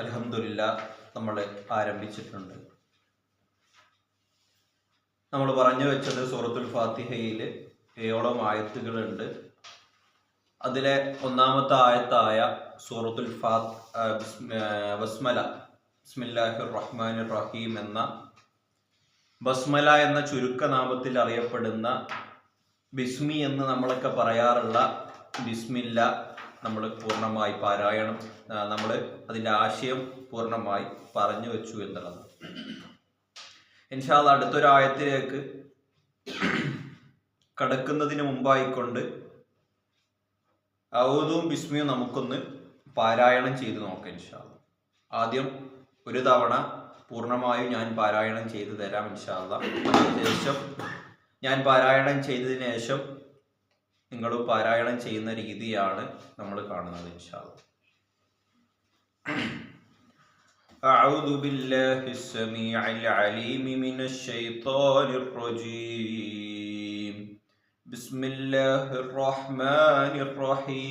അൽഹംദുലില്ലാഹ് നമ്മൾ ആരംഭിച്ചിട്ടുണ്ട്. നമ്മൾ പറഞ്ഞു വെച്ചത് സൂറത്തുൽ ഫാത്തിഹയിൽ 7 ആയത്തുകളുണ്ട്. അതിലെ ഒന്നാമത്തെ ആയത്തായ സൂറത്തുൽ ബസ്മല ബിസ്മില്ലാഹിർ റഹ്മാനിർ റഹീം എന്ന ബസ്മല എന്ന ചുരുക്കനാമത്തിൽ അറിയപ്പെടുന്ന ബിസ്മി എന്ന് നമ്മളൊക്കെ പറയാറുള്ള ബിസ്മില്ല നമ്മൾ പൂർണ്ണമായി പാരായണം, നമ്മൾ അതിൻ്റെ ആശയം പൂർണ്ണമായി പറഞ്ഞു വെച്ചു എന്നുള്ളത്. ഇൻഷാ അല്ലാഹ് അടുത്തൊരായത്തിലേക്ക് കടക്കുന്നതിന് മുമ്പായിക്കൊണ്ട് ഔദും ബിസ്മിയും നമുക്കൊന്ന് പാരായണം ചെയ്ത് നോക്കാം ഇൻഷാ അല്ലാഹ്. ആദ്യം ഒരു തവണ പൂർണ്ണമായും ഞാൻ പാരായണം ചെയ്തു തരാം ഇൻഷാ അല്ലാഹ്. അതിനുശേഷം ഞാൻ പാരായണം ചെയ്തതിന് ശേഷം നിങ്ങൾ പാരായണം ചെയ്യുന്ന രീതിയാണ് നമ്മൾ കാണുന്നത് ഇൻഷാ അല്ലാഹ്. أعوذ بالله السميع العليم من الشيطان الرجيم بسم الله الرحمن الرحيم.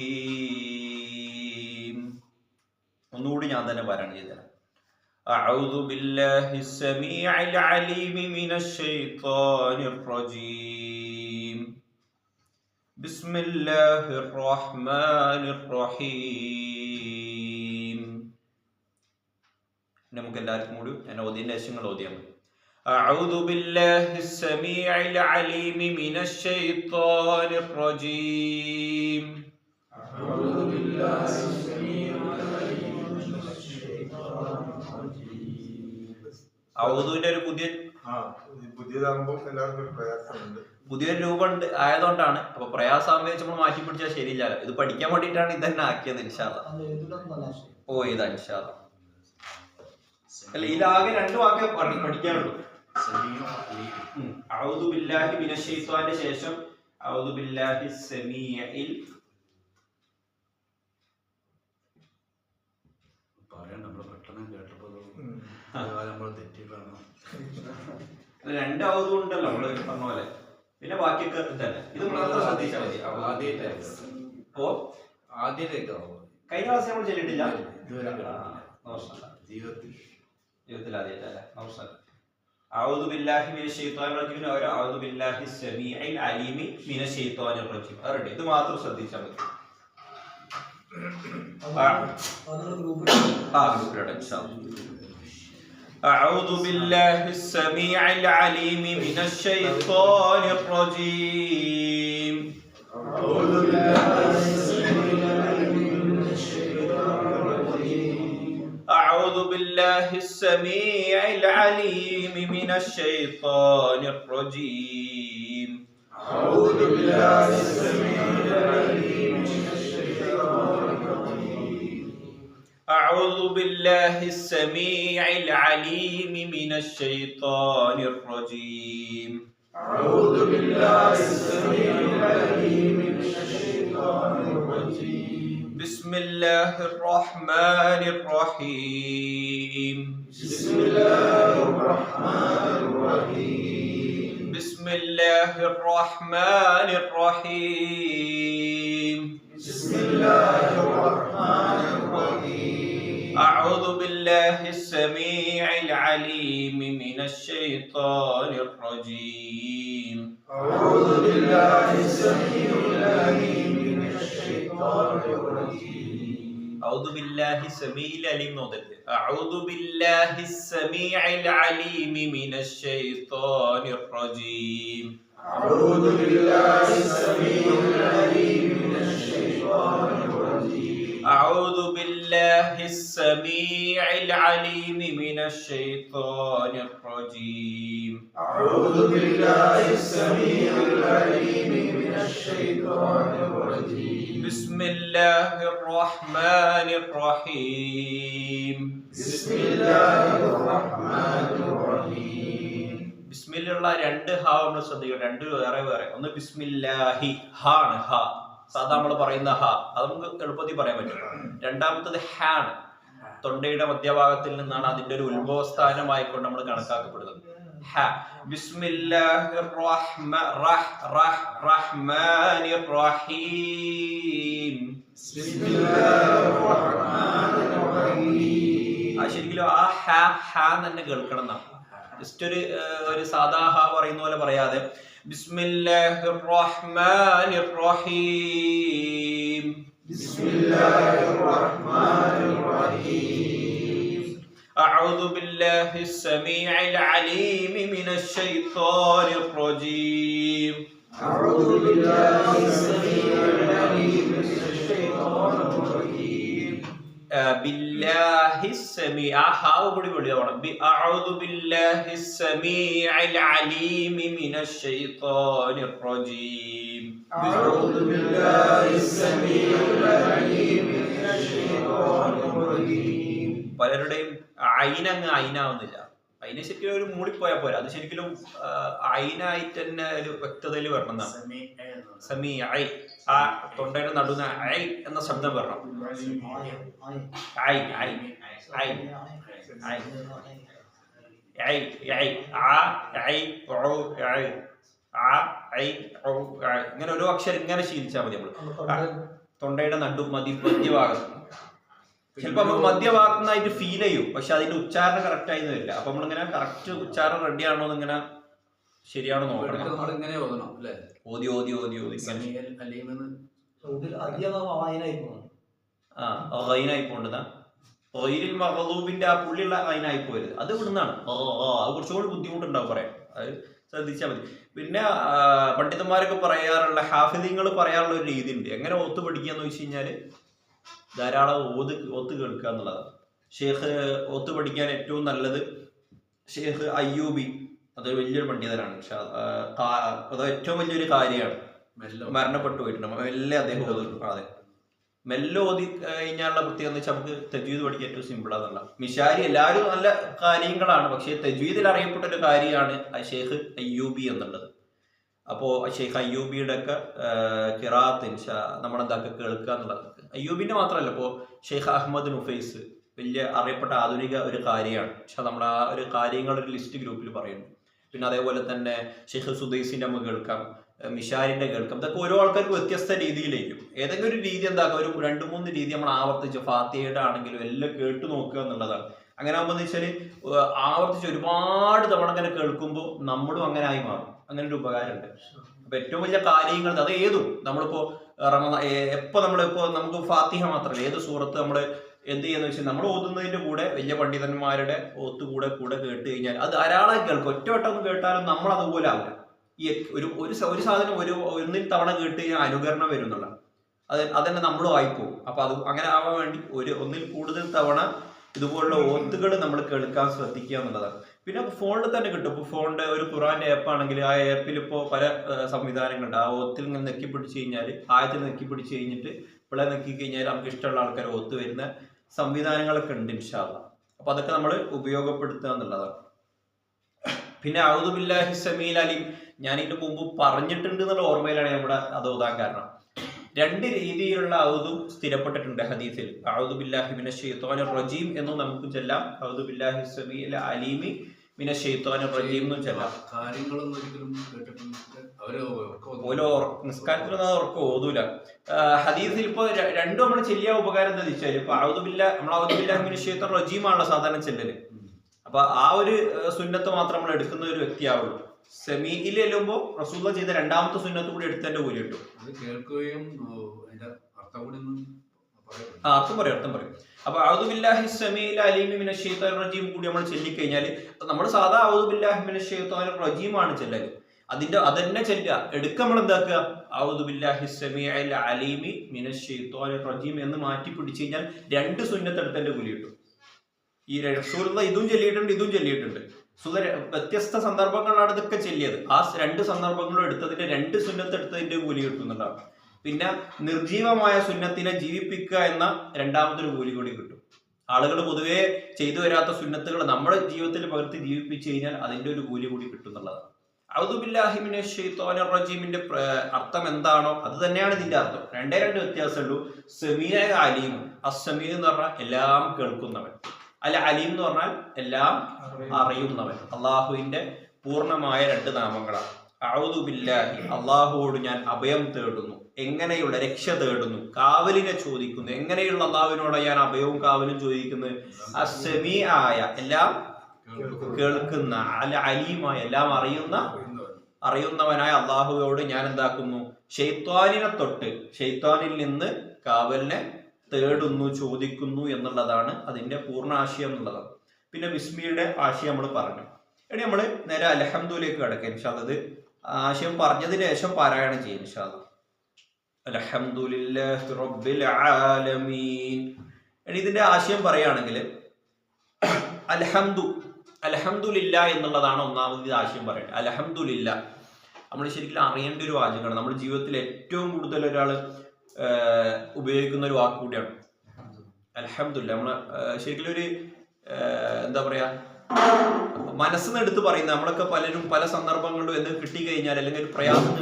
ഒന്നുകൂടി ഞാൻ തന്നെ പാരായണം ചെയ്തുതരാം. أعوذ بالله السميع العليم من الشيطان الرجيم بسم الله الرحمن الرحيم. നമുക്ക് എല്ലാവർക്കും കൂടി ഞാൻ ഓതിയതിന്റെ ശേഷം ഓതിയാൽ മതി. أعوذ بالله السميع العليم من الشيطان الرجيم أعوذ بالله السميع العليم من الشيطان الرجيم. ഔദുവിന്റെ ഒരു പുതിയൊരു രൂപം ആയതുകൊണ്ടാണ്. അപ്പൊ പ്രയാസാകുമ്പോൾ നമ്മൾ മാറ്റി പിടിച്ചാൽ ശരിയില്ലല്ലോ. ഇത് പഠിക്കാൻ വേണ്ടിയിട്ടാണ് ഇതന്നെ ആക്കിയത് ഇൻഷാ അല്ലാഹ്. ഇതാ ഇൻഷാ അല്ലാഹ്. അല്ല, ഇതിലാകെ 2 വാക്കേ പഠിക്കാനുള്ളൂ. അഊദു ബില്ലാഹി മിനശ് ശൈത്വാന്റെ ശേഷം അഊദു ബില്ലാഹി സമീഇൽ രണ്ട് ഔദു ഉണ്ടല്ലോ നമ്മള് പറഞ്ഞ പോലെ. പിന്നെ ബാക്കിയൊക്കെ തന്നെ. ഇത് മാത്രം ശ്രദ്ധിച്ചാൽ മതി. കഴിഞ്ഞ ക്ലാസ് നമ്മൾ ചെല്ലിട്ടില്ല, ജീവിതത്തിൽ ആദ്യമായിട്ടല്ലേ. അഊദു ബില്ലാഹി മിനശ് ശൈത്വാനിർ റജീം, അഊദു ബില്ലാഹി സമീഇൽ അലീമി മിനശ് ശൈത്വാനിർ റജീം. അറിയട്ടെ, ഇത് മാത്രം ശ്രദ്ധിച്ചാൽ മതി. ഗ്രൂപ്പിലോട്ട് ഇൻഷാ അല്ലാഹ്. أعوذ بالله السميع العليم من الشيطان الرجيم أعوذ بالله السميع العليم من الشيطان الرجيم أعوذ بالله السميع العليم من الشيطان الرجيم أعوذ بالله السميع العليم من الشيطان الرجيم أعوذ بالله السميع العليم من الشيطان الرجيم أعوذ بالله السميع العليم من الشيطان الرجيم بسم الله الرحمن الرحيم بسم الله الرحمن الرحيم بسم الله الرحمن الرحيم بسم الله الرحمن الرحيم أعوذ بالله السميع العليم من الشيطان الرجيم أعوذ بالله السميع العليم من الشيطان الرجيم أعوذ بالله السميع العليم أعوذ بالله السميع العليم من الشيطان الرجيم أعوذ بالله السميع العليم من الشيطان الرجيم أعوذ بالله السميع العليم من الشيطان الرجيم أعوذ بالله السميع العليم من الشيطان الرجيم بسم الله الرحمن الرحيم بسم الله الرحمن الرحيم ബിസ്മില്ലുള്ള 2 ഹാ നമ്മൾ ശ്രദ്ധിക്കണം. 2 വേറെ. ഒന്ന് ബിസ്മില്ലാഹി, ഹാ ആണ്, ഹാ സാധാ നമ്മൾ പറയുന്ന ഹാ, അത് നമുക്ക് എളുപ്പത്തിൽ പറയാൻ പറ്റും. രണ്ടാമത്തത് ഹാ ആണ്. തൊണ്ടയുടെ മധ്യഭാഗത്തിൽ നിന്നാണ് അതിന്റെ ഒരു ഉത്ഭവസ്ഥാനമായിക്കൊണ്ട് നമ്മൾ കണക്കാക്കപ്പെടുന്നത്. ഹ. ബിസ്മില്ലാഹിർ റഹ്മാനിർ റഹീം. ബിസ്മില്ലാഹിർ റഹ്മാനിർ റഹീം. ശരിക്കും ആ ഹാ തന്നെ കേൾക്കണം എന്നാണ്. ജസ്റ്റ് ഒരു സാധാ ഹാ പറയുന്ന പോലെ പറയാതെ ബിസ്മില്ലാഹിർ റഹ്മാനിർ റഹീം ബിസ്മില്ലാഹിർ റഹ്മാനിർ റഹീം അഊദു ബില്ലാഹിസ് സമീഇൽ അലീം മിനശ് ശൈത്വാനിർ റജീം അഊദു ബില്ലാഹിസ് സമീഇൽ അലീം മിനശ് ശൈത്വാനിർ റജീം ബില്ലാഹിസ് സമീ ആ ഹാവ് കൂടി വിളിക്കണം. അഊദു ബില്ലാഹിസ് സമീഇൽ അലീം മിനശ് ശൈത്വാനിർ റജീം അഊദു ബില്ലാഹിസ് സമീഇൽ അലീം മിനശ് ശൈത്വാനിർ റജീം. പലരുടെയും ഐനങ്ങ് ഐനാവുന്നില്ല. അതിന് ശരിക്കും ഒരു മൂടിപ്പോയാൽ പോരാ, അത് ശരിക്കും ഐനായിട്ട് തന്നെ ഒരു വ്യക്തതയിൽ വരണം എന്നാണ്. സമീ ഐ ആ തൊണ്ടയുടെ നടുന്ന ഐ എന്ന ശബ്ദം വരണം. I I I I I I ആ ഐ ഓ ഐ ആ ഐ ഓ ഐ ഇങ്ങനെ ഓരോ അക്ഷരം ഇങ്ങനെ ശീലിച്ചാൽ മതി. നമ്മൾ തൊണ്ടയുടെ മധ്യഭാഗം ചിലപ്പോൾ നമുക്ക് മധ്യഭാഗത്തുനിന്നായിട്ട് ഫീൽ ചെയ്യും, പക്ഷെ അതിന്റെ ഉച്ചാരണം കറക്റ്റ് ആയി വരില്ല. അപ്പൊ നമ്മളിങ്ങനെ കറക്റ്റ് ഉച്ചാരണം റെഡി ആണോ എന്ന് ഇങ്ങനെ ശരിയാണോ നോക്കണം. ഓതി ഓതി ഓതി ഓതി ഐനായി പോകേണ്ടതാ. ഓയിലിൽ മഹദൂബിന്റെ ആ പുള്ളിയുള്ള ഐനായി പോയത് അത് ഇവിടുന്നാണ്. അത് കുറച്ചുകൂടി ബുദ്ധിമുട്ടുണ്ടാവും പറയാൻ, അത് ശ്രദ്ധിച്ചാൽ മതി. പിന്നെ പണ്ഡിതന്മാരൊക്കെ പറയാറുള്ള ഹാഫിദിങ്ങൾ പറയാറുള്ള ഒരു രീതി ഉണ്ട്. എങ്ങനെ ഓത്ത് പഠിക്കാന്ന് വെച്ച് കഴിഞ്ഞാല് ധാരാളം ഓത്ത് കേൾക്കുക എന്നുള്ളതാണ്. ഷെയ്ഖ് ഓത്ത് പഠിക്കാൻ ഏറ്റവും നല്ലത് ഷെയ്ഖ് അയ്യൂബി, അതൊരു വലിയൊരു പണ്ഡിതനാണ്. അത് ഏറ്റവും വലിയൊരു കാര്യമാണ്. മരണപ്പെട്ടു പോയിട്ടുണ്ട്. മെല്ലെ അദ്ദേഹം ഓതുന്നു. അതെ, മെല്ലെ ഓതി കഴിഞ്ഞാലുള്ള പ്രത്യേകത എന്ന് വെച്ചാൽ നമുക്ക് തജ്വീദ് പഠിക്കാൻ ഏറ്റവും സിമ്പിളാന്നുള്ള. മിശാരി എല്ലാവരും നല്ല കാര്യങ്ങളാണ്, പക്ഷേ തജ്വീദിൽ അറിയപ്പെട്ട ഒരു കാര്യമാണ് ഷെയ്ഖ് അയ്യൂബി എന്നുള്ളത്. അപ്പോൾ ഷെയ്ഖ് അയ്യൂബിയുടെ ഒക്കെ ഖിറാഅത്ത് നമ്മളെന്താക്കുക കേൾക്കുക എന്നുള്ളത്. അയ്യൂബിന്റെ മാത്രമല്ല, ഇപ്പോൾ ഷെയ്ഖ് അഹമ്മദ് നുഫൈസ് വലിയ അറിയപ്പെട്ട ആധുനിക ഒരു കാര്യമാണ്. പക്ഷെ നമ്മൾ ആ ഒരു കാര്യങ്ങളൊരു ലിസ്റ്റ് ഗ്രൂപ്പിൽ പറയുന്നു. പിന്നെ അതേപോലെ തന്നെ ഷെയ്ഖ് സുദൈസിന്റെ നമുക്ക് കേൾക്കാം, മിഷാരിന്റെ കേൾക്കാം. ഇതൊക്കെ ഓരോ ആൾക്കാർക്ക് വ്യത്യസ്ത രീതിയിലേക്കും ഏതെങ്കിലും ഒരു രീതി എന്താക്കുക, ഒരു 2-3 രീതി നമ്മൾ ആവർത്തിച്ച് ഫാത്തിഹയുടെ ആണെങ്കിലും എല്ലാം കേട്ടു നോക്കുക എന്നുള്ളതാണ്. അങ്ങനെ ആകുമ്പോൾ വെച്ചാൽ ആവർത്തിച്ച് ഒരുപാട് തവണ അങ്ങനെ കേൾക്കുമ്പോൾ നമ്മളും അങ്ങനെ ആയി മാറും. അങ്ങനെ ഒരു ഉപകാരമുണ്ട്. അപ്പൊ ഏറ്റവും വലിയ കാര്യങ്ങൾ അത് ഏതും നമ്മളിപ്പോ എപ്പോ നമ്മളിപ്പോ നമുക്ക് ഫാത്തിഹ മാത്രമല്ല, ഏത് സൂറത്ത് നമ്മൾ എന്ത് ചെയ്യാന്ന് വെച്ചാൽ നമ്മൾ ഓതുന്നതിന്റെ കൂടെ വലിയ പണ്ഡിതന്മാരുടെ ഓത്ത് കൂടെ കേട്ട് കഴിഞ്ഞാൽ അത് ധാരാളം കേൾക്കും. ഒറ്റവട്ടം ഒന്ന് കേട്ടാലും നമ്മൾ അതുപോലെ ആവില്ല. ഈ ഒരു സാധനം ഒന്നിൽ തവണ കേട്ട് കഴിഞ്ഞാൽ അനുകരണം വരും എന്നുള്ള അതന്നെ നമ്മളും ആയിപ്പോവും. അപ്പൊ അത് അങ്ങനെ ആവാൻ വേണ്ടി ഒന്നിൽ കൂടുതൽ തവണ ഇതുപോലുള്ള ഓത്തുകൾ നമ്മൾ കേൾക്കാൻ ശ്രദ്ധിക്കുക എന്നുള്ളതാണ്. പിന്നെ ഫോണിൽ തന്നെ കിട്ടും. ഇപ്പോൾ ഫോണിന്റെ ഒരു ഖുറാന്റെ ആപ്പ് ആണെങ്കിൽ ആ ആപ്പിൽ ഇപ്പോൾ പല സംവിധാനങ്ങളുണ്ട്. ആ ഓത്തിൽ ഇങ്ങനെ നെക്കിപ്പിടിച്ച് കഴിഞ്ഞാൽ ആയത്തിൽ നെക്കിപ്പിടിച്ച് കഴിഞ്ഞിട്ട് ഇവിടെ നെക്കി കഴിഞ്ഞാൽ നമുക്ക് ഇഷ്ടമുള്ള ആൾക്കാർ ഓത്ത് വരുന്ന സംവിധാനങ്ങളൊക്കെ ഉണ്ട് ഇൻഷാ അല്ലാഹ്. അപ്പൊ അതൊക്കെ നമ്മൾ ഉപയോഗപ്പെടുത്തുക എന്നുള്ളതാണ്. പിന്നെ അഊദു ബില്ലാഹി സമീൽ അലീം ഞാൻ ഇതിന്റെ മുമ്പ് പറഞ്ഞിട്ടുണ്ട് എന്നുള്ള ഓർമ്മയിലാണ് നമ്മുടെ അത് ഓതാൻ കാരണം. 2 രീതിയിലുള്ള ഔദും സ്ഥിരപ്പെട്ടിട്ടുണ്ട് ഹദീസിൽ. അഊദു ബില്ലാഹി മിനശ് ശൈത്വാനിർ റജീം എന്നും നമുക്ക് ചൊല്ലാം, അഊദു ബില്ലാഹി സമീൽ അലീം മിനശ് ശൈത്വാനിർ റജീം എന്നും ചൊല്ലാം. നിസ്കാരത്തിലൊന്നും അവർക്ക് ഓതൂല. ഹദീസിൽ ഇപ്പൊ രണ്ടും നമ്മൾ ചെല്ലിയ ഉപകാരം എന്താ വെച്ചാൽ ഇപ്പൊ അഊദു ബില്ലാഹി മിനശ് ശൈത്വാനിർ റജീം ആണല്ലോ സാധാരണ ചെല്ലല്. അപ്പൊ ആ ഒരു സുന്നത്ത് മാത്രം നമ്മൾ എടുക്കുന്ന ഒരു വ്യക്തിയാവുള്ളൂ. സെമീയിൽ ചെല്ലുമ്പോ റസൂലുള്ളാഹി ചെയ്ത 2ാമത്തെ സുന്നത്ത് കൂടി എടുത്തതിന്റെ കൂലി കിട്ടും. അർത്ഥം പറയും. അപ്പൊ അഊദു ബില്ലാഹി സമീൽ അലീം മിനശ് ശൈത്വാനിർ റജീം കൂടി നമ്മൾ ചൊല്ലിക്കഴിഞ്ഞാൽ നമ്മൾ സാധാ അഊദു ബില്ലാഹി മിനശ് ശൈത്വാനിർ റജീം ആണ് ചെല്ലല്. അതന്നെ ചെല്ലുക. എടുക്ക നമ്മൾ എന്താക്കുക, അഊദു ബില്ലാഹി സമീൽ അലീം മിനശ് ശൈത്വാനിർ റജീം എന്ന് മാറ്റി പിടിച്ചു കഴിഞ്ഞാൽ 2 സുന്നത്ത് എടുത്തതിന്റെ കൂലി കിട്ടും. ഈ റസൂലുള്ളാഹി ഇതും ചൊല്ലിയിട്ടുണ്ട്. വ്യത്യസ്ത സന്ദർഭങ്ങളാണ് ഇതൊക്കെ ചെല്ലിയത്. ആ 2 സന്ദർഭങ്ങളും എടുത്തതിന്റെ 2 സുന്നത്ത് എടുത്തതിന്റെ കൂലി കിട്ടുന്നുണ്ടാവും. പിന്നെ നിർജീവമായ സുന്നത്തിനെ ജീവിപ്പിക്കുക എന്ന 2ാമതൊരു കൂലി കൂടി കിട്ടും. ആളുകൾ പൊതുവേ ചെയ്തു വരാത്ത സുന്നത്തുകൾ നമ്മുടെ ജീവിതത്തിൽ പകർത്തി ജീവിപ്പിച്ചു കഴിഞ്ഞാൽ അതിന്റെ ഒരു കൂലി കൂടി കിട്ടുന്നുള്ളതാണ്. അഊദു ബില്ലാഹി മിനശ് ശൈത്വാനിർ റജീമിന്റെ അർത്ഥം എന്താണോ അത് തന്നെയാണ് ഇതിന്റെ അർത്ഥം. 2 വ്യത്യാസമുള്ളൂ. സമീഅ അലീം. അസ്സമീഅ് എന്ന് പറഞ്ഞാൽ എല്ലാം കേൾക്കുന്നവൻ, അലീം എന്ന് പറഞ്ഞാൽ എല്ലാം അറിയുന്നവൻ. അള്ളാഹുവിന്റെ പൂർണ്ണമായ 2 നാമങ്ങളാണ്. അഊദു ബില്ലാഹി അള്ളാഹുവോട് ഞാൻ അഭയം തേടുന്നു. എങ്ങനെയുള്ള രക്ഷ തേടുന്നു, കാവലിനെ ചോദിക്കുന്നു. എങ്ങനെയുള്ള അള്ളാഹുവിനോട് ഞാൻ അഭയവും കാവലും ചോദിക്കുന്നത്? അസ്സമീ ആയ, എല്ലാം കേൾക്കുന്ന, അലീമായ, എല്ലാം അറിയുന്നവനായ അള്ളാഹുവോട് ഞാൻ എന്താക്കുന്നു? ഷെയ്ത്വാനിനെ തൊട്ട്, ഷെയ്ത്വാനിൽ നിന്ന് കാവലിനെ തേടുന്നു, ചോദിക്കുന്നു എന്നുള്ളതാണ് അതിന്റെ പൂർണ്ണ ആശയം എന്നുള്ളതാണ്. പിന്നെ ബിസ്മിയുടെ ആശയം നമ്മൾ പറഞ്ഞു. ഇനി നമ്മൾ നേരെ അൽഹംദുലിലേക്ക് കിടക്കുക. ഇൻഷാ അല്ലാഹ് ഇത് ആശയം പറഞ്ഞതിന് ശേഷം പാരായണം ചെയ്യും ഇൻഷാ അല്ലാഹ്. അൽഹംദുലില്ലാഹി റബ്ബിൽ ആലമീൻ. ഇനി ഇതിന്റെ ആശയം പറയുകയാണെങ്കിൽ അൽഹംദുലില്ലാ എന്നുള്ളതാണ് ഒന്നാമത് ആശയം പറയുന്നത്. അൽഹംദുലില്ലാ നമ്മൾ ശരിക്കും അറിയേണ്ട ഒരു വാചകമാണ്. നമ്മുടെ ജീവിതത്തിൽ ഏറ്റവും കൂടുതൽ ഒരാൾ ഉപയോഗിക്കുന്ന ഒരു വാക്ക് കൂടിയാണ് അൽഹംദുലില്ലാ. നമ്മൾ ശരിക്കും ഒരു എന്താ പറയാ, മനസ്സിന് എടുത്ത് പറയുന്ന, നമ്മളൊക്കെ പലരും പല സന്ദർഭങ്ങളിലും എന്ത് കിട്ടിക്കഴിഞ്ഞാൽ അല്ലെങ്കിൽ ഒരു പ്രയാസം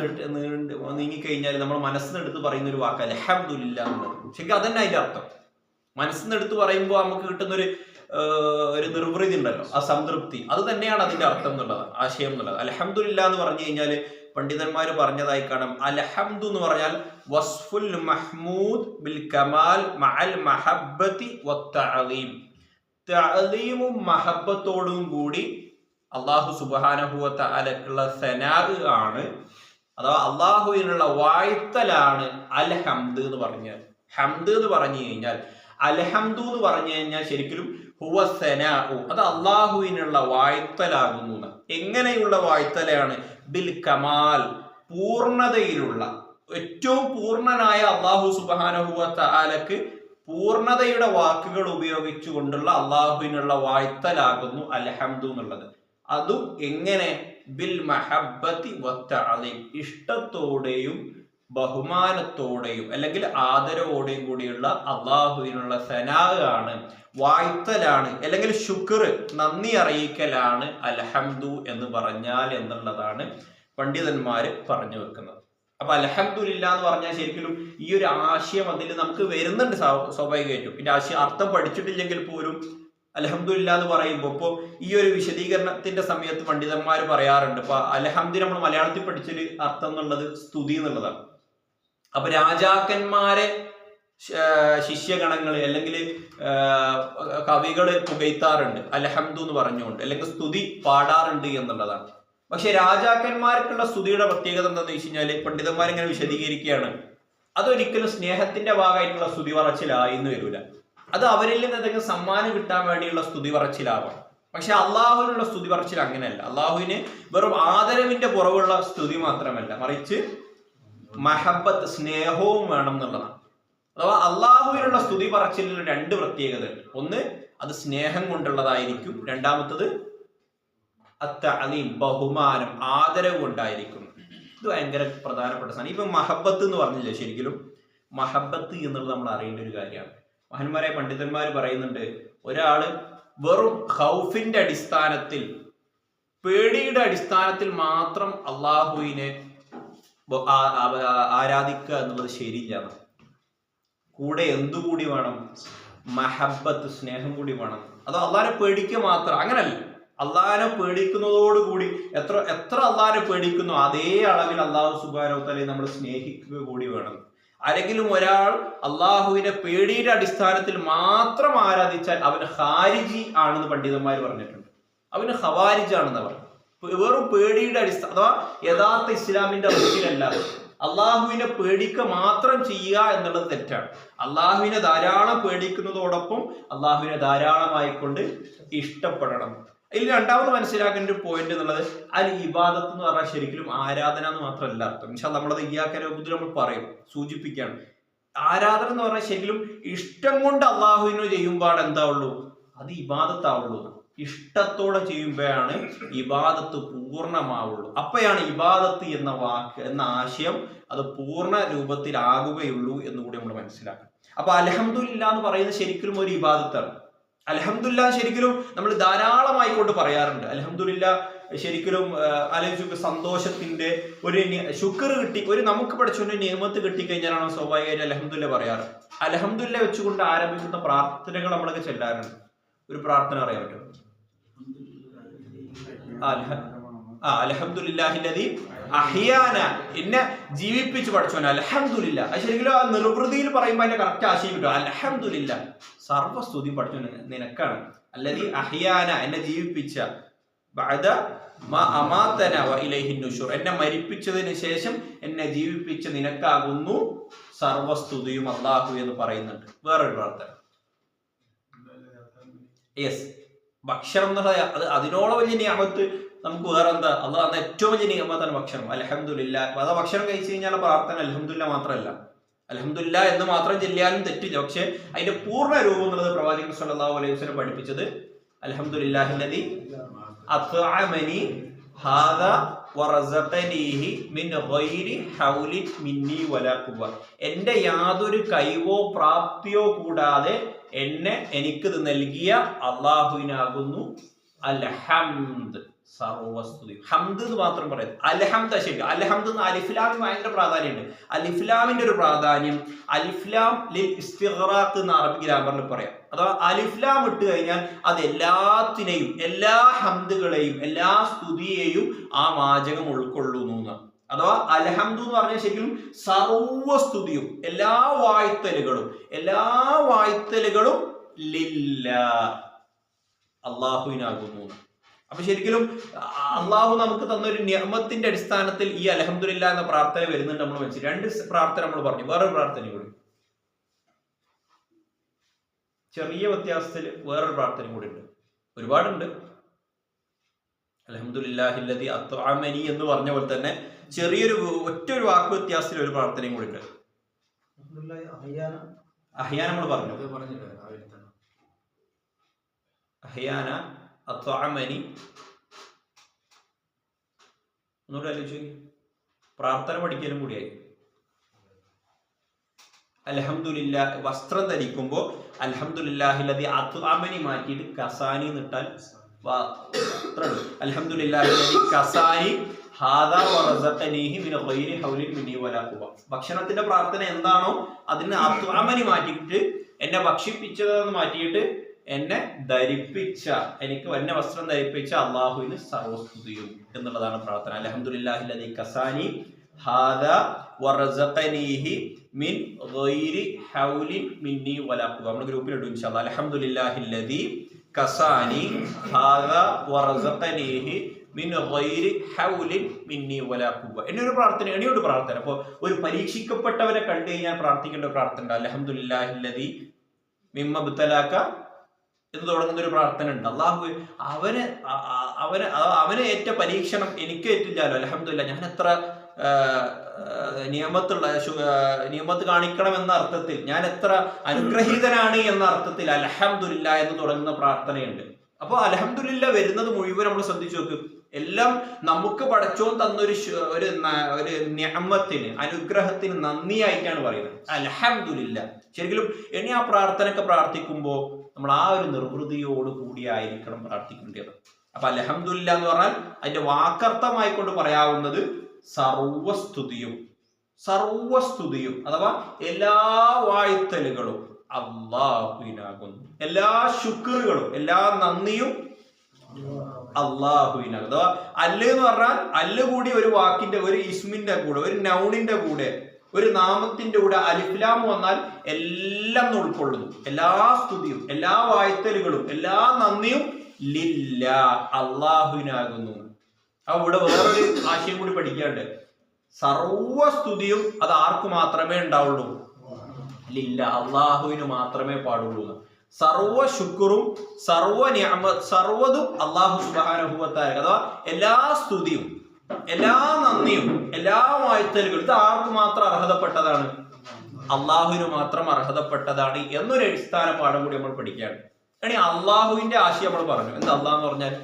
നീങ്ങിക്കഴിഞ്ഞാൽ നമ്മൾ മനസ്സിന് എടുത്ത് പറയുന്ന ഒരു വാക്ക് അൽഹംദുലില്ലാ എന്നുള്ളത്. ശരിക്കും അതന്നെ അതിന്റെ അർത്ഥം. മനസ്സിന് എടുത്ത് പറയുമ്പോൾ നമുക്ക് കിട്ടുന്ന ഒരു നിർവൃതി ഉണ്ടല്ലോ, ആ സംതൃപ്തി, അത് തന്നെയാണ് അതിന്റെ അർത്ഥം എന്നുള്ളത്, ആശയം എന്നുള്ളത്. അൽഹംദുലില്ലാ എന്ന് പറഞ്ഞു കഴിഞ്ഞാൽ പണ്ഡിതന്മാർ പറഞ്ഞതായി കാണാം, അൽഹംദു എന്ന് പറഞ്ഞാൽ വസ്ഫുൽ മഹ്മൂദ് ബിൽ കമാൽ മഅൽ മഹബ്ബതി വത്തഅലീം. തഅലീമും മഹബ്ബത്തോടും കൂടി അല്ലാഹു സുബ്ഹാനഹു വ തആലക്കുള്ള സനാഅ് ആണ്, അഥവാ അല്ലാഹുവിനുള്ള വാഴ്ത്തലാണ് അൽഹംദ് എന്ന് പറഞ്ഞാൽ. ഹംദ് എന്ന് പറഞ്ഞു കഴിഞ്ഞാൽ, അൽഹംദു എന്ന് പറഞ്ഞു കഴിഞ്ഞാൽ ശരിക്കും ഹുവ സനാഉ, അത് അല്ലാഹുവിനുള്ള വാഴ്ത്തലാകുന്നു. എങ്ങനെയുള്ള വാഴ്ത്തലയാണ്? ബിൽ കമാൽ, പൂർണ്ണതയിലുള്ള, ഏറ്റവും പൂർണ്ണനായ അല്ലാഹു സുബ്ഹാനഹു വ തആലക്ക് പൂർണ്ണതയുടെ വാക്കുകൾ ഉപയോഗിച്ചുകൊണ്ടുള്ള അള്ളാഹുവിനുള്ള വാഴ്ത്തലാകുന്നു അൽഹംദു എന്നുള്ളത്. അതും എങ്ങനെ? ബിൽ മഹബ്ബത്തി വത്തഅലീം, ഇഷ്ടത്തോടെയും ബഹുമാനത്തോടെയും അല്ലെങ്കിൽ ആദരവോടെയും കൂടിയുള്ള അള്ളാഹുവിനുള്ള സനാഅ് ആണ്, വാഴ്ത്തലാണ്, അല്ലെങ്കിൽ ശുക്ർ, നന്ദി അറിയിക്കലാണ് അൽഹംദു എന്ന് പറഞ്ഞാൽ എന്നുള്ളതാണ് പണ്ഡിതന്മാര് പറഞ്ഞു വെക്കുന്നത്. അപ്പൊ അൽഹംദുലില്ലാ എന്ന് പറഞ്ഞാൽ ശരിക്കും ഈ ഒരു ആശയം അതിൽ നമുക്ക് വരുന്നുണ്ട് സ്വാഭാവികമായിട്ടും. ഇതിന്റെ ആശയം അർത്ഥം പഠിച്ചിട്ടില്ലെങ്കിൽ പോലും അൽഹംദുലില്ലാ എന്ന് പറയുമ്പോൾ ഇപ്പോൾ ഈ ഒരു വിശദീകരണത്തിന്റെ സമയത്ത് പണ്ഡിതന്മാർ പറയാറുണ്ട്. ഇപ്പൊ അൽഹംദു നമ്മൾ മലയാളത്തിൽ പഠിച്ചൊരു അർത്ഥം എന്നുള്ളത് സ്തുതി എന്നുള്ളതാണ്. അപ്പൊ രാജാക്കന്മാരെ ശിഷ്യഗണങ്ങൾ അല്ലെങ്കിൽ കവികള് പുകഴ്ത്താറുണ്ട് അൽഹംദു എന്ന് പറഞ്ഞുകൊണ്ട്, അല്ലെങ്കിൽ സ്തുതി പാടാറുണ്ട് എന്നുള്ളതാണ്. പക്ഷെ രാജാക്കന്മാർക്കുള്ള സ്തുതിയുടെ പ്രത്യേകത എന്താണെന്ന് വെച്ച് കഴിഞ്ഞാല് പണ്ഡിതന്മാരിങ്ങനെ വിശദീകരിക്കുകയാണ്, അതൊരിക്കലും സ്നേഹത്തിന്റെ ഭാഗമായിട്ടുള്ള സ്തുതി പറച്ചിലായിന്ന് വരില്ല. അത് അവരിൽ നിന്ന് എന്തെങ്കിലും സമ്മാനം കിട്ടാൻ വേണ്ടിയുള്ള സ്തുതി പറച്ചിലാവാം. പക്ഷെ അള്ളാഹുവിനുള്ള സ്തുതി പറച്ചിൽ അങ്ങനെയല്ല. അള്ളാഹുവിന് വെറും ആദരവിന്റെ പുറവുള്ള സ്തുതി മാത്രമല്ല, മറിച്ച് മഹബത്ത്, സ്നേഹവും വേണം എന്നുള്ളതാണ്. അഥവാ അള്ളാഹുവിനുള്ള സ്തുതി പറച്ചിലിന് രണ്ട് പ്രത്യേകത ഉണ്ട്. ഒന്ന്, അത് സ്നേഹം കൊണ്ടുള്ളതായിരിക്കും. രണ്ടാമത്തത് അത്തഅലീം, ബഹുമാനം, ആദരവ് കൊണ്ടായിരിക്കും. ഇത് ഭയങ്കര പ്രധാനപ്പെട്ട സാധനം. ഇപ്പൊ മഹബത്ത് എന്ന് പറഞ്ഞില്ലേ, ശരിക്കും മഹബത്ത് എന്നുള്ളത് നമ്മൾ അറിയേണ്ട ഒരു കാര്യമാണ്. മഹാന്മാരായ പണ്ഡിതന്മാർ പറയുന്നുണ്ട്, ഒരാള് വെറും ഖൗഫിന്റെ അടിസ്ഥാനത്തിൽ, പേടിയുടെ അടിസ്ഥാനത്തിൽ മാത്രം അള്ളാഹുവിനെ ആരാധിക്കുക എന്നുള്ളത് ശരിയില്ല. കൂടെ എന്തുകൂടി വേണം? മഹബത്ത്, സ്നേഹം കൂടി വേണം. അത് അള്ളാഹിനെ പേടിക്കുക മാത്രം അങ്ങനല്ല. അള്ളാഹിനെ പേടിക്കുന്നതോടുകൂടി എത്ര അള്ളാഹിനെ പേടിക്കുന്നു അതേ അളവിൽ അള്ളാഹു സുബ്ഹാനഹു വ തആലയെ നമ്മൾ സ്നേഹിക്കുക കൂടി വേണം. ആരെങ്കിലും ഒരാൾ അള്ളാഹുവിനെ പേടിയുടെ അടിസ്ഥാനത്തിൽ മാത്രം ആരാധിച്ചാൽ അവന് ഖാരിജി ആണെന്ന് പണ്ഡിതന്മാർ പറഞ്ഞിട്ടുണ്ട്. അവന് ഖവാരിജ് ആണെന്ന് പറഞ്ഞു. വെറും പേടിയുടെ അടിസ്ഥാനം, അഥവാ യഥാർത്ഥ ഇസ്ലാമിന്റെ അവസ്ഥയിലല്ലാതെ അള്ളാഹുവിനെ പേടിക്കുക മാത്രം ചെയ്യുക എന്നുള്ളത് തെറ്റാണ്. അള്ളാഹുവിനെ ധാരാളം പേടിക്കുന്നതോടൊപ്പം അള്ളാഹുവിനെ ധാരാളമായിക്കൊണ്ട് ഇഷ്ടപ്പെടണം. ഇതിൽ രണ്ടാമത് മനസ്സിലാക്കേണ്ട ഒരു പോയിന്റ് എന്നുള്ളത് അൽ ഇബാദത്ത് എന്ന് പറഞ്ഞാൽ ശരിക്കും ആരാധന എന്ന് മാത്രമല്ല അർത്ഥം. പക്ഷെ നമ്മളത് ഇയ്യാക നഅ്ബുദു നമ്മൾ പറയും, സൂചിപ്പിക്കുകയാണ്. ആരാധന എന്ന് പറഞ്ഞാൽ ശരിക്കും ഇഷ്ടം കൊണ്ട് അള്ളാഹുവിനെ ചെയ്യുമ്പോൾ എന്താ ഉള്ളൂ? അത് ഇബാദത്താവുള്ളൂ. ഇഷ്ടത്തോടെ ചെയ്യുമ്പോഴാണ് ഇബാദത്ത് പൂർണ്ണമാവുള്ളൂ. അപ്പോഴാണ് ഇബാദത്ത് എന്ന വാക്ക്, എന്ന ആശയം അത് പൂർണ്ണ രൂപത്തിലാകുകയുള്ളൂ എന്നുകൂടി നമ്മൾ മനസ്സിലാക്കണം. അപ്പൊ അൽഹംദുലില്ലാ എന്ന് പറയുന്നത് ശരിക്കും ഒരു ഇബാദത്താണ്. അൽഹംദുലില്ലാ ശരിക്കും നമ്മൾ ധാരാളമായി കൊണ്ട് പറയാറുണ്ട്. അൽഹംദുലില്ലാ ശരിക്കും ആലോചിച്ച് സന്തോഷത്തിന്റെ ഒരു ശുക്ർ കിട്ടി, ഒരു നമുക്ക് പഠിച്ചൊരു നിയമത്ത് കിട്ടിക്കഴിഞ്ഞാലാണ് സ്വാഭാവികമായിട്ട് അൽഹംദുലില്ലാ പറയാറ്. അൽഹംദുലില്ലാ വെച്ചുകൊണ്ട് ആരംഭിക്കുന്ന പ്രാർത്ഥനകൾ നമ്മളൊക്കെ ചെല്ലാറുണ്ട്. ഒരു പ്രാർത്ഥന അറിയാൻ പറ്റും? അൽഹംദുലില്ലാഹില്ലദീ അഹ്യാന, എന്നെ ജീവിപ്പിച്ച് പഠിച്ചോൻ അൽഹംദുലില്ലാ. അത് ശരിക്കും ആ നിർവൃതിയിൽ പറയുമ്പോൾ അതിന്റെ കറക്റ്റ് ആശയം കിട്ടും. അൽഹംദുലില്ലാ, സർവ്വസ്തുതി പഠിച്ചോൻ നിനക്കാണ്. അല്ലദീ അഹ്യാന, എന്നെ ജീവിപ്പിച്ച, ബഅദ മാ അമാതന വ ഇലൈഹിൻ നുശൂർ, എന്നെ മരിപ്പിച്ചതിന് ശേഷം എന്നെ ജീവിപ്പിച്ച നിനക്കാകുന്നു സർവസ്തുതിയും അല്ലാഹു എന്ന് പറയുന്നുണ്ട്. വേറൊരു പ്രാർത്ഥന, യെസ്, ഭക്ഷണം എന്ന് പറഞ്ഞാൽ അത് അതിനോളം വലിയ നിയമത്ത് നമുക്ക് വേറെ എന്താ? അള്ളാഹ് തന്ന ഏറ്റവും വലിയ നിയമത്താണ് ഭക്ഷണം. അൽഹംദുലില്ലാ. അത് ഭക്ഷണം കഴിച്ചു കഴിഞ്ഞാൽ പ്രാർത്ഥന അൽഹംദുലില്ലാ മാത്രമല്ല, അൽഹംദുലില്ലാ എന്ന് മാത്രം ചെല്ലിയാലും തെറ്റില്ല. പക്ഷെ അതിന്റെ പൂർണ്ണ രൂപം എന്നുള്ളത് പ്രവാചകൻ സ്വല്ലല്ലാഹു അലൈഹി വസല്ലം പഠിപ്പിച്ചത് അൽഹംദുലില്ലാഹില്ലദീ അത്അമനി ഹാദാ വറസഖനീഹി മിൻ ഗൈരി ഹൗലിൻ മിന്നി വലാ ഖുവ്വ, എന്റെ യാതൊരു കഴിവോ പ്രാപ്തിയോ കൂടാതെ എനിക്ക് ഇത് നൽകിയ അള്ളാഹുവിനാകുന്നു അൽഹംദ്, സർവസ്തുതി. ഹംദ് എന്ന് മാത്രം പറയുന്നത് അൽഹംദ്. ശരി, അൽഹംദ് എന്ന് അലിഫ്ലാമിന് ഭയങ്കര പ്രാധാന്യമുണ്ട്. അലിഫ്ലാമിന്റെ ഒരു പ്രാധാന്യം, അലിഫ്ലാം ലിൽ ഇസ്തിഗ്റാഖ് എന്ന് അറബി ഗ്രാമറിൽ പറയാം. അഥവാ അലിഫ്ലാം ഇട്ട് കഴിഞ്ഞാൽ അത് എല്ലാത്തിനെയും, എല്ലാ ഹംദുകളെയും, എല്ലാ സ്തുതിയെയും ആ വാചകം ഉൾക്കൊള്ളുന്നു. അഥവാ അൽഹംദു എന്ന് പറഞ്ഞാൽ ശരിക്കും സർവസ്തുതിയും എല്ലാ വായ്ത്തലുകളും ലില്ലാ, അള്ളാഹുവിനാകുന്നു. അപ്പൊ ശരിക്കും അള്ളാഹു നമുക്ക് തന്നൊരു നിഅമത്തിന്റെ അടിസ്ഥാനത്തിൽ ഈ അൽഹംദുലില്ലാ എന്ന പ്രാർത്ഥന വരുന്നുണ്ട്. നമ്മൾ മനസ്സിൽ രണ്ട് പ്രാർത്ഥന നമ്മൾ പറഞ്ഞു. വേറൊരു പ്രാർത്ഥന കൂടി, ചെറിയ വ്യത്യാസത്തിൽ വേറൊരു പ്രാർത്ഥന കൂടി ഉണ്ട്. ഒരുപാടുണ്ട്. അൽഹംദുലില്ലാഹില്ലദീ അത്അമനി എന്ന് പറഞ്ഞ പോലെ തന്നെ ചെറിയൊരു ഒറ്റൊരു വാക്ക് വ്യത്യാസത്തിൽ ഒരു പ്രാർത്ഥനയും കൂടി ഉണ്ട്. അഹ്യാന നമ്മൾ പറഞ്ഞു. അഹ്യാന, അത്അമനി, ഒന്നുകൂടെ ആലോചിച്ചു. പ്രാർത്ഥന പഠിക്കലും കൂടിയായി. അൽഹംദുലില്ലാ, വസ്ത്രം ധരിക്കുമ്പോ അൽഹംദുലില്ലാഹില്ലദീ അത്അമനി മാറ്റിയിട്ട് കസാനി നിട്ടാൽ അൽഹംദുലില്ലാഹില്ലദീ കസാനി ഹാദാ വറസഖനീഹി മിൻ ഗൈരി ഹൗലിൻ മിന്നി വലാ ഖുവ്വ. ഭക്ഷണത്തിന്റെ പ്രാർത്ഥന എന്താണോ അതിന് അത്അമനി മാറ്റിയിട്ട് എന്നെ ഭക്ഷിപ്പിച്ചതെന്ന് മാറ്റിയിട്ട് എന്നെ ധരിപ്പിച്ച, എനിക്ക് എന്നെ വസ്ത്രം ധരിപ്പിച്ച അള്ളാഹുവിന് സർവസ്തുതിയും എന്നുള്ളതാണ് പ്രാർത്ഥന. അൽഹംദുലില്ലാഹില്ലദീ കസാനി ഹാദാ വറസഖനീഹി മിൻ ഗൈരി ഹൗലിൻ മിന്നി വലാ ഖുവ്വ. നമ്മുടെ ഗ്രൂപ്പിൽ ഇടും ഇൻഷാ അല്ലാഹ്. അൽഹംദുലില്ലാഹില്ലദീ കസാനി ഹാദാ വറസഖനീഹി മിൻ ഗൈരി ഹൗലിൻ മിന്നി വലാ ഖുവ്വ. എന്നൊരു പ്രാർത്ഥന, എണിയൊരു പ്രാർത്ഥന. അപ്പോൾ ഒരു പരീക്ഷിക്കപ്പെട്ടവരെ കണ്ടു കഴിഞ്ഞാൽ പ്രാർത്ഥിക്കേണ്ട ഒരു പ്രാർത്ഥന ഉണ്ട്. അൽഹംദുലില്ലാഹില്ലദീ മിമ്മ ബുത്തലാക്ക എന്ന് തുടങ്ങുന്ന ഒരു പ്രാർത്ഥന ഉണ്ട്. അള്ളാഹു അവന് ഏറ്റ പരീക്ഷണം എനിക്ക് ഏറ്റില്ലാലോ. അൽഹംദുലില്ലാ, ഞാൻ എത്ര നിയമത്ത് കാണിക്കണം എന്ന അർത്ഥത്തിൽ, ഞാൻ എത്ര അനുഗ്രഹീതനാണ് എന്ന അർത്ഥത്തിൽ അൽഹംദുലില്ലാ എന്ന് തുടങ്ങുന്ന പ്രാർത്ഥനയുണ്ട്. അപ്പോൾ അൽഹംദുലില്ലാ വരുന്നത് മുഴുവൻ നമ്മൾ ശ്രദ്ധിച്ചു നോക്ക്. എല്ലാം നമുക്ക് പടച്ചോൻ തന്നൊരു ഒരു നിഅമത്തിന്, അനുഗ്രഹത്തിന് നന്ദിയായിട്ടാണ് പറയുന്നത് അൽഹംദുലില്ലാ. ശരിക്കും ഇനി ആ പ്രാർത്ഥനയൊക്കെ പ്രാർത്ഥിക്കുമ്പോൾ നമ്മൾ ആ ഒരു നിർവൃതിയോട് കൂടിയായിരിക്കണം പ്രാർത്ഥിക്കേണ്ടത്. അപ്പൊ അൽഹംദുലില്ലാ എന്ന് പറഞ്ഞാൽ അതിന്റെ വാക്കർത്ഥമായിക്കൊണ്ട് പറയാവുന്നത് സർവസ്തുതിയും അഥവാ എല്ലാ വാഴ്ത്തലുകളും അള്ളാഹുവിനാകുന്നു. എല്ലാ ശുക്റുകളും, എല്ലാ നന്ദിയും അള്ളാഹുവിനാകും. അഥവാ അല്ല് എന്ന് പറഞ്ഞാൽ അല്ല് കൂടി ഒരു വാക്കിന്റെ, ഒരു ഇസ്മിന്റെ കൂടെ, ഒരു നൗണിന്റെ കൂടെ, ഒരു നാമത്തിന്റെ കൂടെ അലിഫ്ലാം വന്നാൽ എല്ലാം ഉൾക്കൊള്ളുന്നു. എല്ലാ സ്തുതിയും, എല്ലാ വാഴ്ത്തലുകളും, എല്ലാ നന്ദിയും ലില്ലാ, അള്ളാഹുവിനാകുന്നു. അപ്പൊ ഇവിടെ വേറൊരു ആശയം കൂടി പഠിക്കാണ്ട്. സർവസ്തുതിയും അത് ആർക്ക് മാത്രമേ ഉണ്ടാവുള്ളൂ? ലില്ലാ, അള്ളാഹുവിന് മാത്രമേ പാടുള്ളൂ. സർവ ശുക്റും സർവ്വതും അള്ളാഹു സുബ്ഹാനഹു വ തആല. അഥവാ എല്ലാ സ്തുതിയും, എല്ലാ നന്ദിയും, എല്ലാ വാഴ്ത്തലുകളും ഇത് ആർക്ക് മാത്രം അർഹതപ്പെട്ടതാണ്? അള്ളാഹുവിന് മാത്രം അർഹതപ്പെട്ടതാണ് എന്നൊരു അടിസ്ഥാന പാഠം കൂടി നമ്മൾ പഠിക്കുകയാണ്. ഇനി അള്ളാഹുവിന്റെ ആശയം നമ്മൾ പറഞ്ഞു. എന്താ അള്ളാഹ് എന്ന് പറഞ്ഞാൽ?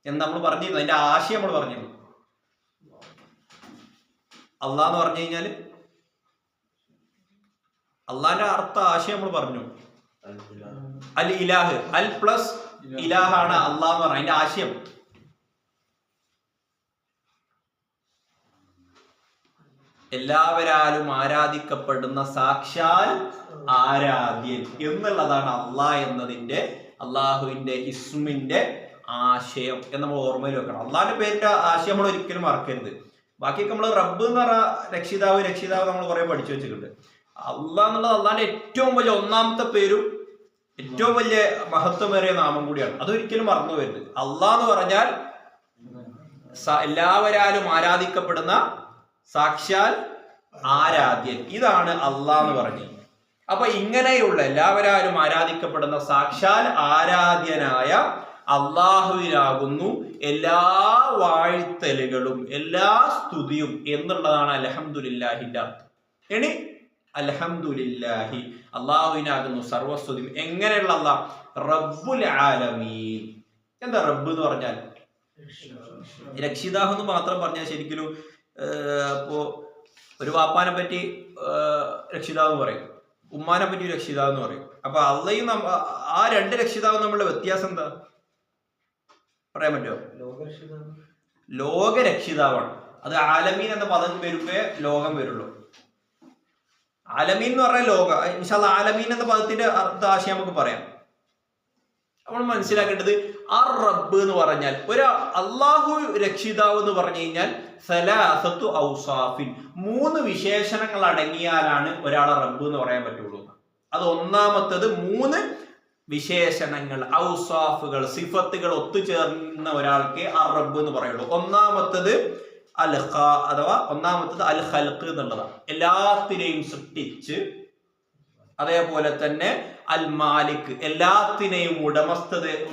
എന്താ നമ്മൾ പറഞ്ഞിരുന്നു? അതിന്റെ ആശയം നമ്മൾ പറഞ്ഞിരുന്നു. അള്ളാഹ് എന്ന് പറഞ്ഞു കഴിഞ്ഞാല് അള്ളാഹിന്റെ അർത്ഥ ആശയം നമ്മൾ പറഞ്ഞു. അൽ ഇലാഹ്, അൽ പ്ലസ് ഇലാഹാണ് അള്ളാഹ് എന്ന് പറഞ്ഞ അതിന്റെ ആശയം. എല്ലാവരാലും ആരാധിക്കപ്പെടുന്ന സാക്ഷാൽ ആരാധ്യൻ എന്നുള്ളതാണ് അള്ളാഹ് എന്നതിന്റെ, അള്ളാഹുവിന്റെ ഇസ്മിന്റെ ആശയം എന്ന് നമ്മൾ ഓർമ്മയിൽ വെക്കണം. അള്ളാഹിന്റെ പേരിന്റെ ആശയം നമ്മൾ ഒരിക്കലും മറക്കരുത്. ബാക്കിയൊക്കെ നമ്മൾ റബ്ബ് എന്ന് പറഞ്ഞ രക്ഷിതാവ് നമ്മൾ കുറെ പഠിച്ചു വെച്ചിട്ടുണ്ട്. അള്ളാഹ് എന്നുള്ളത് അള്ളാഹിന്റെ ഏറ്റവും വലിയ ഒന്നാമത്തെ പേരും ഏറ്റവും വലിയ മഹത്വമേറിയ നാമം കൂടിയാണ്. അതൊരിക്കലും മറന്നു വരുന്നത്. അള്ളാഹ് എന്ന് പറഞ്ഞാൽ എല്ലാവരാലും ആരാധിക്കപ്പെടുന്ന സാക്ഷാൽ ആരാധ്യൻ, ഇതാണ് അള്ളാഹ് എന്ന് പറഞ്ഞത്. അപ്പൊ ഇങ്ങനെയുള്ള എല്ലാവരാലും ആരാധിക്കപ്പെടുന്ന സാക്ഷാൽ ആരാധ്യനായ അള്ളാഹുവിനാകുന്നു എല്ലാ വാഴ്ത്തലുകളും എല്ലാ സ്തുതിയും എന്നുള്ളതാണ് അൽഹംദുലില്ലാഹിന്റെ അർത്ഥം. ഇനി അൽഹംദുലില്ലാഹി അള്ളാഹുവിനാകുന്നു സർവസ്തുതിയും. എങ്ങനെയുള്ള അള്ളാഹ്? റബ്ബുൽ ആലമീൻ. എന്താ റബ്ബ് എന്ന് പറഞ്ഞാൽ? രക്ഷിതാഹ് എന്ന് മാത്രം പറഞ്ഞാൽ ശരിക്കും ഇപ്പോ ഒരു വാപ്പാനെ പറ്റി രക്ഷിതാവ് എന്ന് പറയും, ഉമ്മാനെ പറ്റി രക്ഷിതാവ് എന്ന് പറയും. അപ്പൊ അള്ളയും ആ രണ്ട് രക്ഷിതാവും തമ്മിലുള്ള വ്യത്യാസം എന്താ പറയാൻ പറ്റുമോ? ലോക രക്ഷിതാവാണ്. അത് ആലമീൻ എന്ന പദം വരുമ്പേ ലോകം വരുള്ളൂ. ആലമീൻ എന്ന് പറഞ്ഞാൽ ലോക. ഇൻഷാ അല്ലാഹ് ആലമീൻ എന്ന പദത്തിന്റെ ആശയം നമുക്ക് പറയാം. നമ്മൾ മനസ്സിലാക്കേണ്ടത് ആ റബ്ബ് എന്ന് പറഞ്ഞാൽ ഒരു അള്ളാഹു രക്ഷിതാവ് എന്ന് പറഞ്ഞു കഴിഞ്ഞാൽ സലാസത്തു ഔസാഫിൻ, 3 വിശേഷണങ്ങൾ അടങ്ങിയാലാണ് ഒരാളെ റബ്ബ് എന്ന് പറയാൻ പറ്റുള്ളൂ. അത് ഒന്നാമത്തത് 3 വിശേഷണങ്ങൾ, ഔസാഫുകൾ, സിഫത്തുകൾ ഒത്തുചേർന്ന ഒരാൾക്ക് ആ റബ്ബ് എന്ന് പറയുള്ളൂ. ഒന്നാമത്തത് ഒന്നാമത്തത് അൽ ഖൽഖ് എന്നുള്ളതാണ്, എല്ലാത്തിനെയും സൃഷ്ടിച്ച്. അതേപോലെ തന്നെ അൽ മാലിക്, എല്ലാത്തിനെയും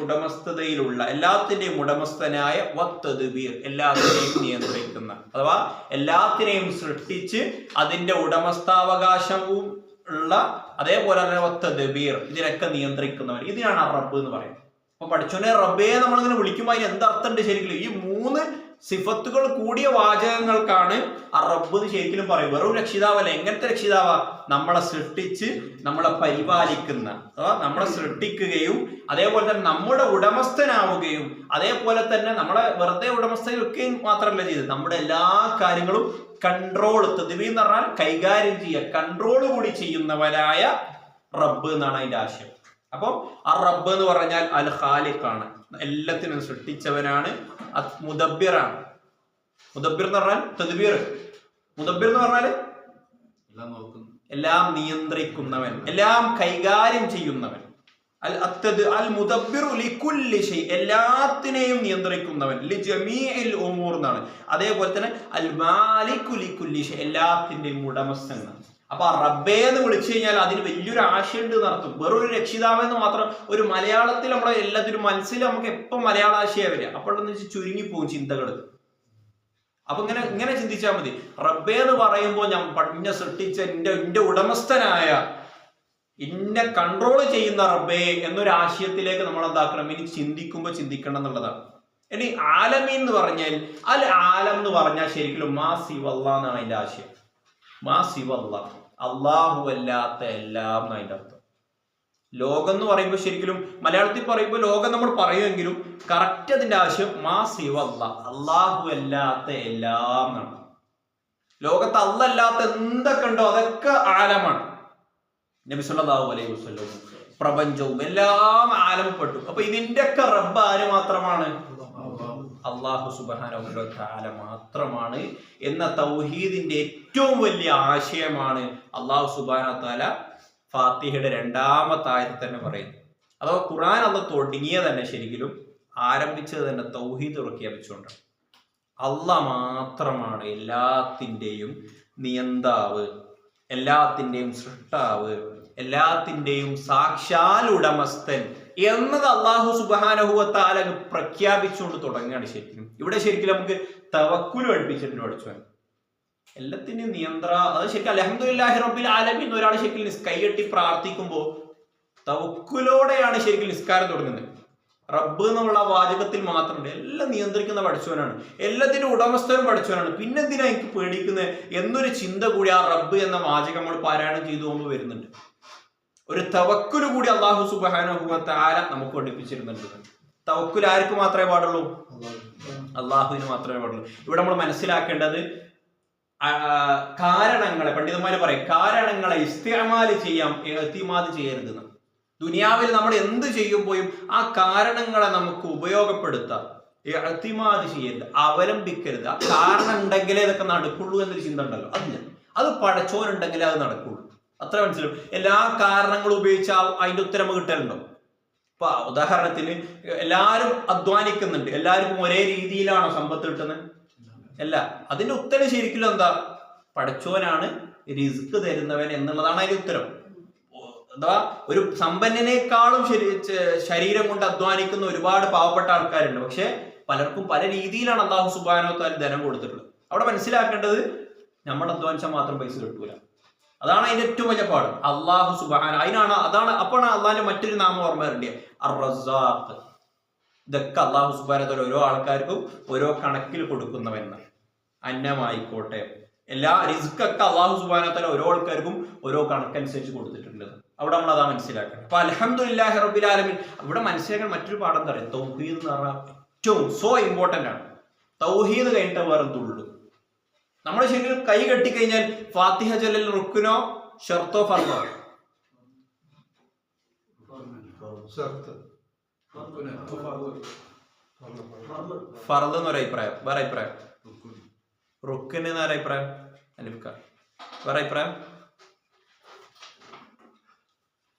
ഉടമസ്ഥതയിലുള്ള എല്ലാത്തിന്റെയും ഉടമസ്ഥനായ, വത്തദ്ബീർ, എല്ലാത്തിനെയും നിയന്ത്രിക്കുന്ന, അഥവാ എല്ലാത്തിനെയും സൃഷ്ടിച്ച് അതിന്റെ ഉടമസ്ഥാവകാശവും ഉള്ള, അതേപോലെ തന്നെ വത്തദ്ബീർ, ഇതിനൊക്കെ നിയന്ത്രിക്കുന്നവർ, ഇതിനാണ് റബ്ബ് എന്ന് പറയുന്നത്. അപ്പൊ പഠിച്ചോനെ റബ്ബേ നമ്മളിങ്ങനെ വിളിക്കുമ്പോൾ അതിന് എന്തർത്ഥമുണ്ട് ശരിക്കും? ഈ 3 സിഫത്തുകൾ കൂടിയ വാചകങ്ങൾക്കാണ് ആ റബ്ബ് എന്ന് ശരിക്കും പറയും. വെറും രക്ഷിതാവല്ല. എങ്ങനത്തെ രക്ഷിതാവാ? നമ്മളെ സൃഷ്ടിച്ച് നമ്മളെ പരിപാലിക്കുന്ന, അഥവാ നമ്മളെ സൃഷ്ടിക്കുകയും അതേപോലെ തന്നെ നമ്മുടെ ഉടമസ്ഥനാവുകയും അതേപോലെ തന്നെ നമ്മളെ വെറുതെ ഉടമസ്ഥയൊക്കെയും മാത്രമല്ല ചെയ്തത്, നമ്മുടെ എല്ലാ കാര്യങ്ങളും കൺട്രോൾ, തദ്ബീർ എന്ന് പറഞ്ഞാൽ കൈകാര്യം ചെയ്യുക, കൺട്രോൾ കൂടി ചെയ്യുന്നവരായ റബ്ബ് എന്നാണ് അതിന്റെ ആശയം. അപ്പം ആ റബ്ബ് എന്ന് പറഞ്ഞാൽ അൽ ഖാലിഖാണ്, എല്ലാത്തിനും സൃഷ്ടിച്ചവനാണ്. മുദബ്ബിറാണ്. മുദബ്ബിർ എന്ന് പറഞ്ഞാൽ തദ്ബീർ. മുദബ്ബിർ എന്ന് പറഞ്ഞാൽ എല്ലാം നിയന്ത്രിക്കുന്നവൻ, എല്ലാം കൈകാര്യം ചെയ്യുന്നവൻ. അൽ മുദബ്ബിറു ലികുല്ലി ഷൈ, എല്ലാത്തിനെയും നിയന്ത്രിക്കുന്നവൻ. ലിജമീഇൽ ഉമൂർ എന്നാണ്. അതേപോലെ തന്നെ അൽ മാലികു ലികുല്ലി ഷൈ, എല്ലാത്തിന്റെയും ഉടമസ്ഥൻ. അപ്പൊ റബ്ബേ എന്ന് വിളിച്ചു കഴിഞ്ഞാൽ അതിന് വലിയൊരു ആശയുണ്ട് എന്നർത്ഥം. വെറൊരു രക്ഷിതാവെന്ന് മാത്രം. ഒരു മലയാളത്തിൽ നമ്മളെ എല്ലാത്തിനും മനസ്സിൽ നമുക്ക് എപ്പം മലയാള ആശയം വരിക, അപ്പോഴെന്ന് വെച്ചാൽ ചുരുങ്ങിപ്പോവും ചിന്തകൾ. അപ്പൊ ഇങ്ങനെ ചിന്തിച്ചാൽ മതി. റബ്ബേ എന്ന് പറയുമ്പോൾ ഞാൻ പടിഞ്ഞ സൃഷ്ടിച്ച എന്റെ ഉടമസ്ഥനായ, എന്നെ കൺട്രോൾ ചെയ്യുന്ന റബ്ബേ എന്നൊരു ആശയത്തിലേക്ക് നമ്മൾ എന്താക്കണം? ഇനി ചിന്തിക്കണം എന്നുള്ളതാണ്. ഇനി ആലമീൻ എന്ന് പറഞ്ഞാൽ അൽ ആലം എന്ന് പറഞ്ഞാൽ ശരിക്കും മാ സിവല്ലാ എന്നാണ് അതിന്റെ ആശയം. മാ സിവല്ലാ, അള്ളാഹു അല്ലാത്ത എല്ലാം എന്നതിന്റെ അർത്ഥം. ലോകം എന്ന് പറയുമ്പോൾ ശരിക്കും മലയാളത്തിൽ പറയുമ്പോൾ ലോകം നമ്മൾ പറയുമെങ്കിലും കറക്റ്റ് അതിന്റെ ആശയം മാ സിവല്ലാ, അള്ളാഹു അല്ലാത്ത എല്ലാം എന്നാണ്. ലോകത്ത് അല്ലാത്ത എന്തൊക്കെ ഉണ്ടോ അതൊക്കെ ആലമാണ്. നബി സല്ലല്ലാഹു അലൈഹി വസല്ലം പ്രപഞ്ചവും എല്ലാം ആലമപ്പെട്ടു. അപ്പൊ ഇതിന്റെയൊക്കെ റബ്ബ് ആര് മാത്രമാണ്? അല്ലാഹു സുബ്ഹാനഹു വ തആല മാത്രമാണ് എന്ന തൗഹീദിന്റെ ഏറ്റവും വലിയ ആശയമാണ് അല്ലാഹു സുബ്ഹാനഹു വ തആല ഫാത്തിഹയുടെ 2ാമത്തെ ആയത്തിൽ തന്നെ പറയുന്നത്. അഥവാ ഖുർആൻ അല്ലാഹ് തുടങ്ങിയ തന്നെ ശരിക്കും ആരംഭിച്ചത് തന്നെ തൗഹീദ് പ്രഖ്യാപിച്ചുകൊണ്ട്. അല്ലാഹ് മാത്രമാണ് എല്ലാത്തിൻ്റെയും നിയന്താവ്, എല്ലാത്തിൻ്റെയും സൃഷ്ടാവ്, എല്ലാത്തിൻ്റെയും സാക്ഷാൽ ഉടമസ്ഥൻ എന്നത് അല്ലാഹു സുബ്ഹാനഹു വ തആല പ്രഖ്യാപിച്ചുകൊണ്ട് തുടങ്ങുകയാണ്. ഇവിടെ ശരിക്കും നമുക്ക് തവക്കുൽ പഠിപ്പിച്ചിട്ടുണ്ട്. പഠിച്ചു എല്ലാത്തിൻ്റെയും അത് ശരിക്കും അൽഹംദുലില്ലാഹി റബ്ബിൽ ആലമീൻ ഒരാൾ ശരിക്കും കൈയ്യട്ടി പ്രാർത്ഥിക്കുമ്പോൾ തവക്കുലോടെയാണ് ശരിക്കും നിസ്കാരം തുടങ്ങുന്നത്. റബ്ബ് എന്നുള്ള വാചകത്തിൽ മാത്രമുണ്ട്. എല്ലാം നിയന്ത്രിക്കുന്ന പഠിച്ചവനാണ്, എല്ലാത്തിനും ഉടമസ്ഥനും പഠിച്ചവനാണ്. പിന്നെന്തിനാ എനിക്ക് പേടിക്കുന്നത് എന്നൊരു ചിന്ത കൂടി ആ റബ്ബ് എന്ന വാചകം നമ്മൾ പാരായണം ചെയ്തു പോകുമ്പോൾ വരുന്നുണ്ട്. ഒരു തവക്കുല് കൂടി അല്ലാഹു സുബ്ഹാനഹു വ തആല നമുക്ക് പഠിപ്പിച്ചിരുന്നുണ്ട്. തവക്കുൽ ആർക്ക് മാത്രമേ പാടുള്ളൂ? അള്ളാഹുവിന് മാത്രമേ പാടുള്ളൂ. ഇവിടെ നമ്മൾ മനസ്സിലാക്കേണ്ടത് കാരണങ്ങളെ, പണ്ഡിതന്മാര് പറയും കാരണങ്ങളെ ഇസ്തിഅമാല് ചെയ്യാം, ഇഅ്തിമാദ് ചെയ്യരുതെന്ന്. ദുനിയാവിൽ നമ്മൾ എന്ത് ചെയ്യുമ്പോഴും ആ കാരണങ്ങളെ നമുക്ക് ഉപയോഗപ്പെടുത്താം. ഇഅ്തിമാദ് ചെയ്യരുത്, അവലംബിക്കരുത്. ആ കാരണം ഉണ്ടെങ്കിലേ ഇതൊക്കെ നടക്കുള്ളൂ എന്നൊരു ചിന്ത ഉണ്ടല്ലോ, അതില്ല. അത് പടച്ചോനുണ്ടെങ്കിലേ അത് നടക്കുള്ളൂ. അത്ര മനസ്സിലും. എല്ലാ കാരണങ്ങളും ഉപയോഗിച്ചാൽ അതിന്റെ ഉത്തരം കിട്ടലുണ്ടോ? ഇപ്പൊ ഉദാഹരണത്തിന് എല്ലാവരും അധ്വാനിക്കുന്നുണ്ട്, എല്ലാവർക്കും ഒരേ രീതിയിലാണോ സമ്പത്ത് കിട്ടുന്നത്? അല്ല. അതിന്റെ ഉത്തരം ശരിക്കും എന്താ? പടച്ചോനാണ് റിസ്ക് തരുന്നവൻ എന്നുള്ളതാണ് അതിന്റെ ഉത്തരം. അഥവാ ഒരു സമ്പന്നനേക്കാളും ശരീരം കൊണ്ട് അധ്വാനിക്കുന്ന ഒരുപാട് പാവപ്പെട്ട ആൾക്കാരുണ്ട്. പക്ഷെ പലർക്കും പല രീതിയിലാണ് അല്ലാഹു സുബ്ഹാനഹു വ തആല ധനം കൊടുത്തിട്ടുള്ളത്. അവിടെ മനസ്സിലാക്കേണ്ടത് നമ്മൾ അധ്വാനിച്ചാൽ മാത്രം പൈസ കിട്ടൂല. അതാണ് അതിന്റെ ഏറ്റവും വലിയ പാട്. അല്ലാഹു സുബ്ഹാനഹു അതാണ്. അപ്പോഴാണ് അള്ളാഹിന്റെ മറ്റൊരു നാമം ഓർമ്മ വരേണ്ടത്, അർ-റസ്സാഖ്. ഇതൊക്കെ അല്ലാഹു സുബ്ഹാനഹു വ തആല ഓരോ ആൾക്കാർക്കും ഓരോ കണക്കിൽ കൊടുക്കുന്നവനാണ്. അന്നമായിക്കോട്ടെ, എല്ലാ റിസ്ക്കൊക്കെ അല്ലാഹു സുബ്ഹാനഹു വ തആല ഓരോ ആൾക്കാർക്കും ഓരോ കണക്കനുസരിച്ച് കൊടുത്തിട്ടുണ്ട്. അവിടെ നമ്മൾ അതാ മനസ്സിലാക്കണം. അപ്പൊ അൽഹംദുലില്ലാഹി റബ്ബിൽ ആലമീൻ. ഇവിടെ മനസ്സിലാക്കാൻ മറ്റൊരു പാഠം എന്താ പറയുക? തൗഹീദ് എന്ന് പറഞ്ഞാൽ ഏറ്റവും ഇമ്പോർട്ടന്റ് ആണ്. തൗഹീദ് കഴിഞ്ഞിട്ട് വേറെ എന്തുള്ളൂ. നമ്മുടെ ശരീരം കൈ കെട്ടിക്കഴിഞ്ഞാൽ ഫാത്തിഹ ചൊല്ലൽ റുക്നോ ഷർത്തോ ഫർളോ? ഫർള് എന്നൊരു അഭിപ്രായം. വേറെ അഭിപ്രായം? റുക്കിന് എന്നൊരു അഭിപ്രായം. അലിഫ്ക വേറെ അഭിപ്രായം?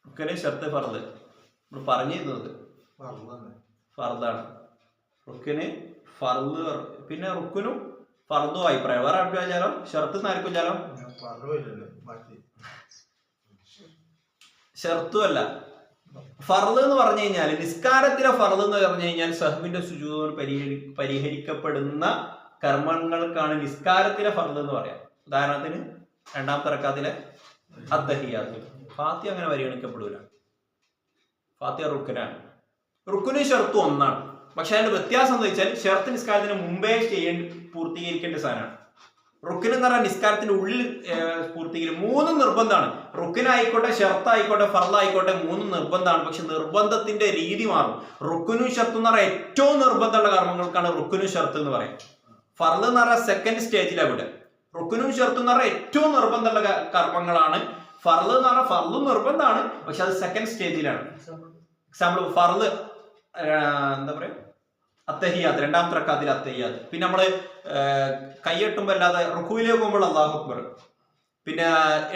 റുക്കിന് ഷർത്ത് ഫർള് നമ്മൾ പറഞ്ഞിരുന്നത് ഫർദാണ്. റുക്കിന് ഫർള്, പിന്നെ റുക്കിനും ഫർദും അഭിപ്രായം. വേറെ അഭിപ്രായം ഷർത്ത് ആർക്കും ചാലോ? ഷർത്തും അല്ല. ഫർള് എന്ന് പറഞ്ഞു കഴിഞ്ഞാൽ, നിസ്കാരത്തിലെ ഫർള് എന്ന് പറഞ്ഞു കഴിഞ്ഞാൽ സഹ്വിന്റെ സുജൂദ് പരിഹരിക്കപ്പെടുന്ന കർമ്മങ്ങൾക്കാണ് നിസ്കാരത്തിലെ ഫർള് എന്ന് പറയാം. ഉദാഹരണത്തിന് രണ്ടാമത്തെ റക്അത്തിലെ അത്തഹിയ്യാത്ത്. ഫാത്തിഹ അങ്ങനെ പരിഗണിക്കപ്പെടൂല. ഫാത്തിഹ റുക്കനാണ്. റുക്കുനും ഷർത്തും ഒന്നാണ്. പക്ഷെ അതിന്റെ വ്യത്യാസം എന്താ വെച്ചാൽ, ഷർത്ത് നിസ്കാരത്തിന് മുമ്പേ പൂർത്തീകരിക്കേണ്ട സാധനമാണ്. റുക്കിന് എന്ന് പറഞ്ഞാൽ നിസ്കാരത്തിന്റെ ഉള്ളിൽ പൂർത്തീകരിക്കും. മൂന്നും നിർബന്ധമാണ്. റുക്കിനായിക്കോട്ടെ, ഷർത്തായിക്കോട്ടെ, ഫർളായിക്കോട്ടെ, മൂന്നും നിർബന്ധമാണ്. പക്ഷെ നിർബന്ധത്തിന്റെ രീതി മാറും. റുക്കുനും ഷർത്തും എന്ന് പറഞ്ഞാൽ ഏറ്റവും നിർബന്ധമുള്ള കർമ്മങ്ങൾക്കാണ് റുക്കുനും ഷർത്ത് എന്ന് പറയാം. ഫർള് എന്ന് പറഞ്ഞാൽ സെക്കൻഡ് സ്റ്റേജിലാണ് ഇവിടെ. റുക്കുനും ഷർത്തും എന്ന് പറഞ്ഞാൽ ഏറ്റവും നിർബന്ധമുള്ള കർമ്മങ്ങളാണ്. ഫർള് എന്ന് പറഞ്ഞാൽ ഫർളും നിർബന്ധമാണ്, പക്ഷെ അത് സെക്കൻഡ് സ്റ്റേജിലാണ്. എക്സാമ്പിൾ ഫർള് എന്താ പറയാ, അത്തഹിയ്യാത്ത്, രണ്ടാമത്തെ റക്അത്തിൽ അത്തഹിയ്യാത്ത്. പിന്നെ നമ്മള് കൈയ്യെട്ടുമ്പോൾ അല്ലാതെ റുക്കൂയിലേക്ക് പോകുമ്പോൾ അല്ലാഹു അക്ബർ, പിന്നെ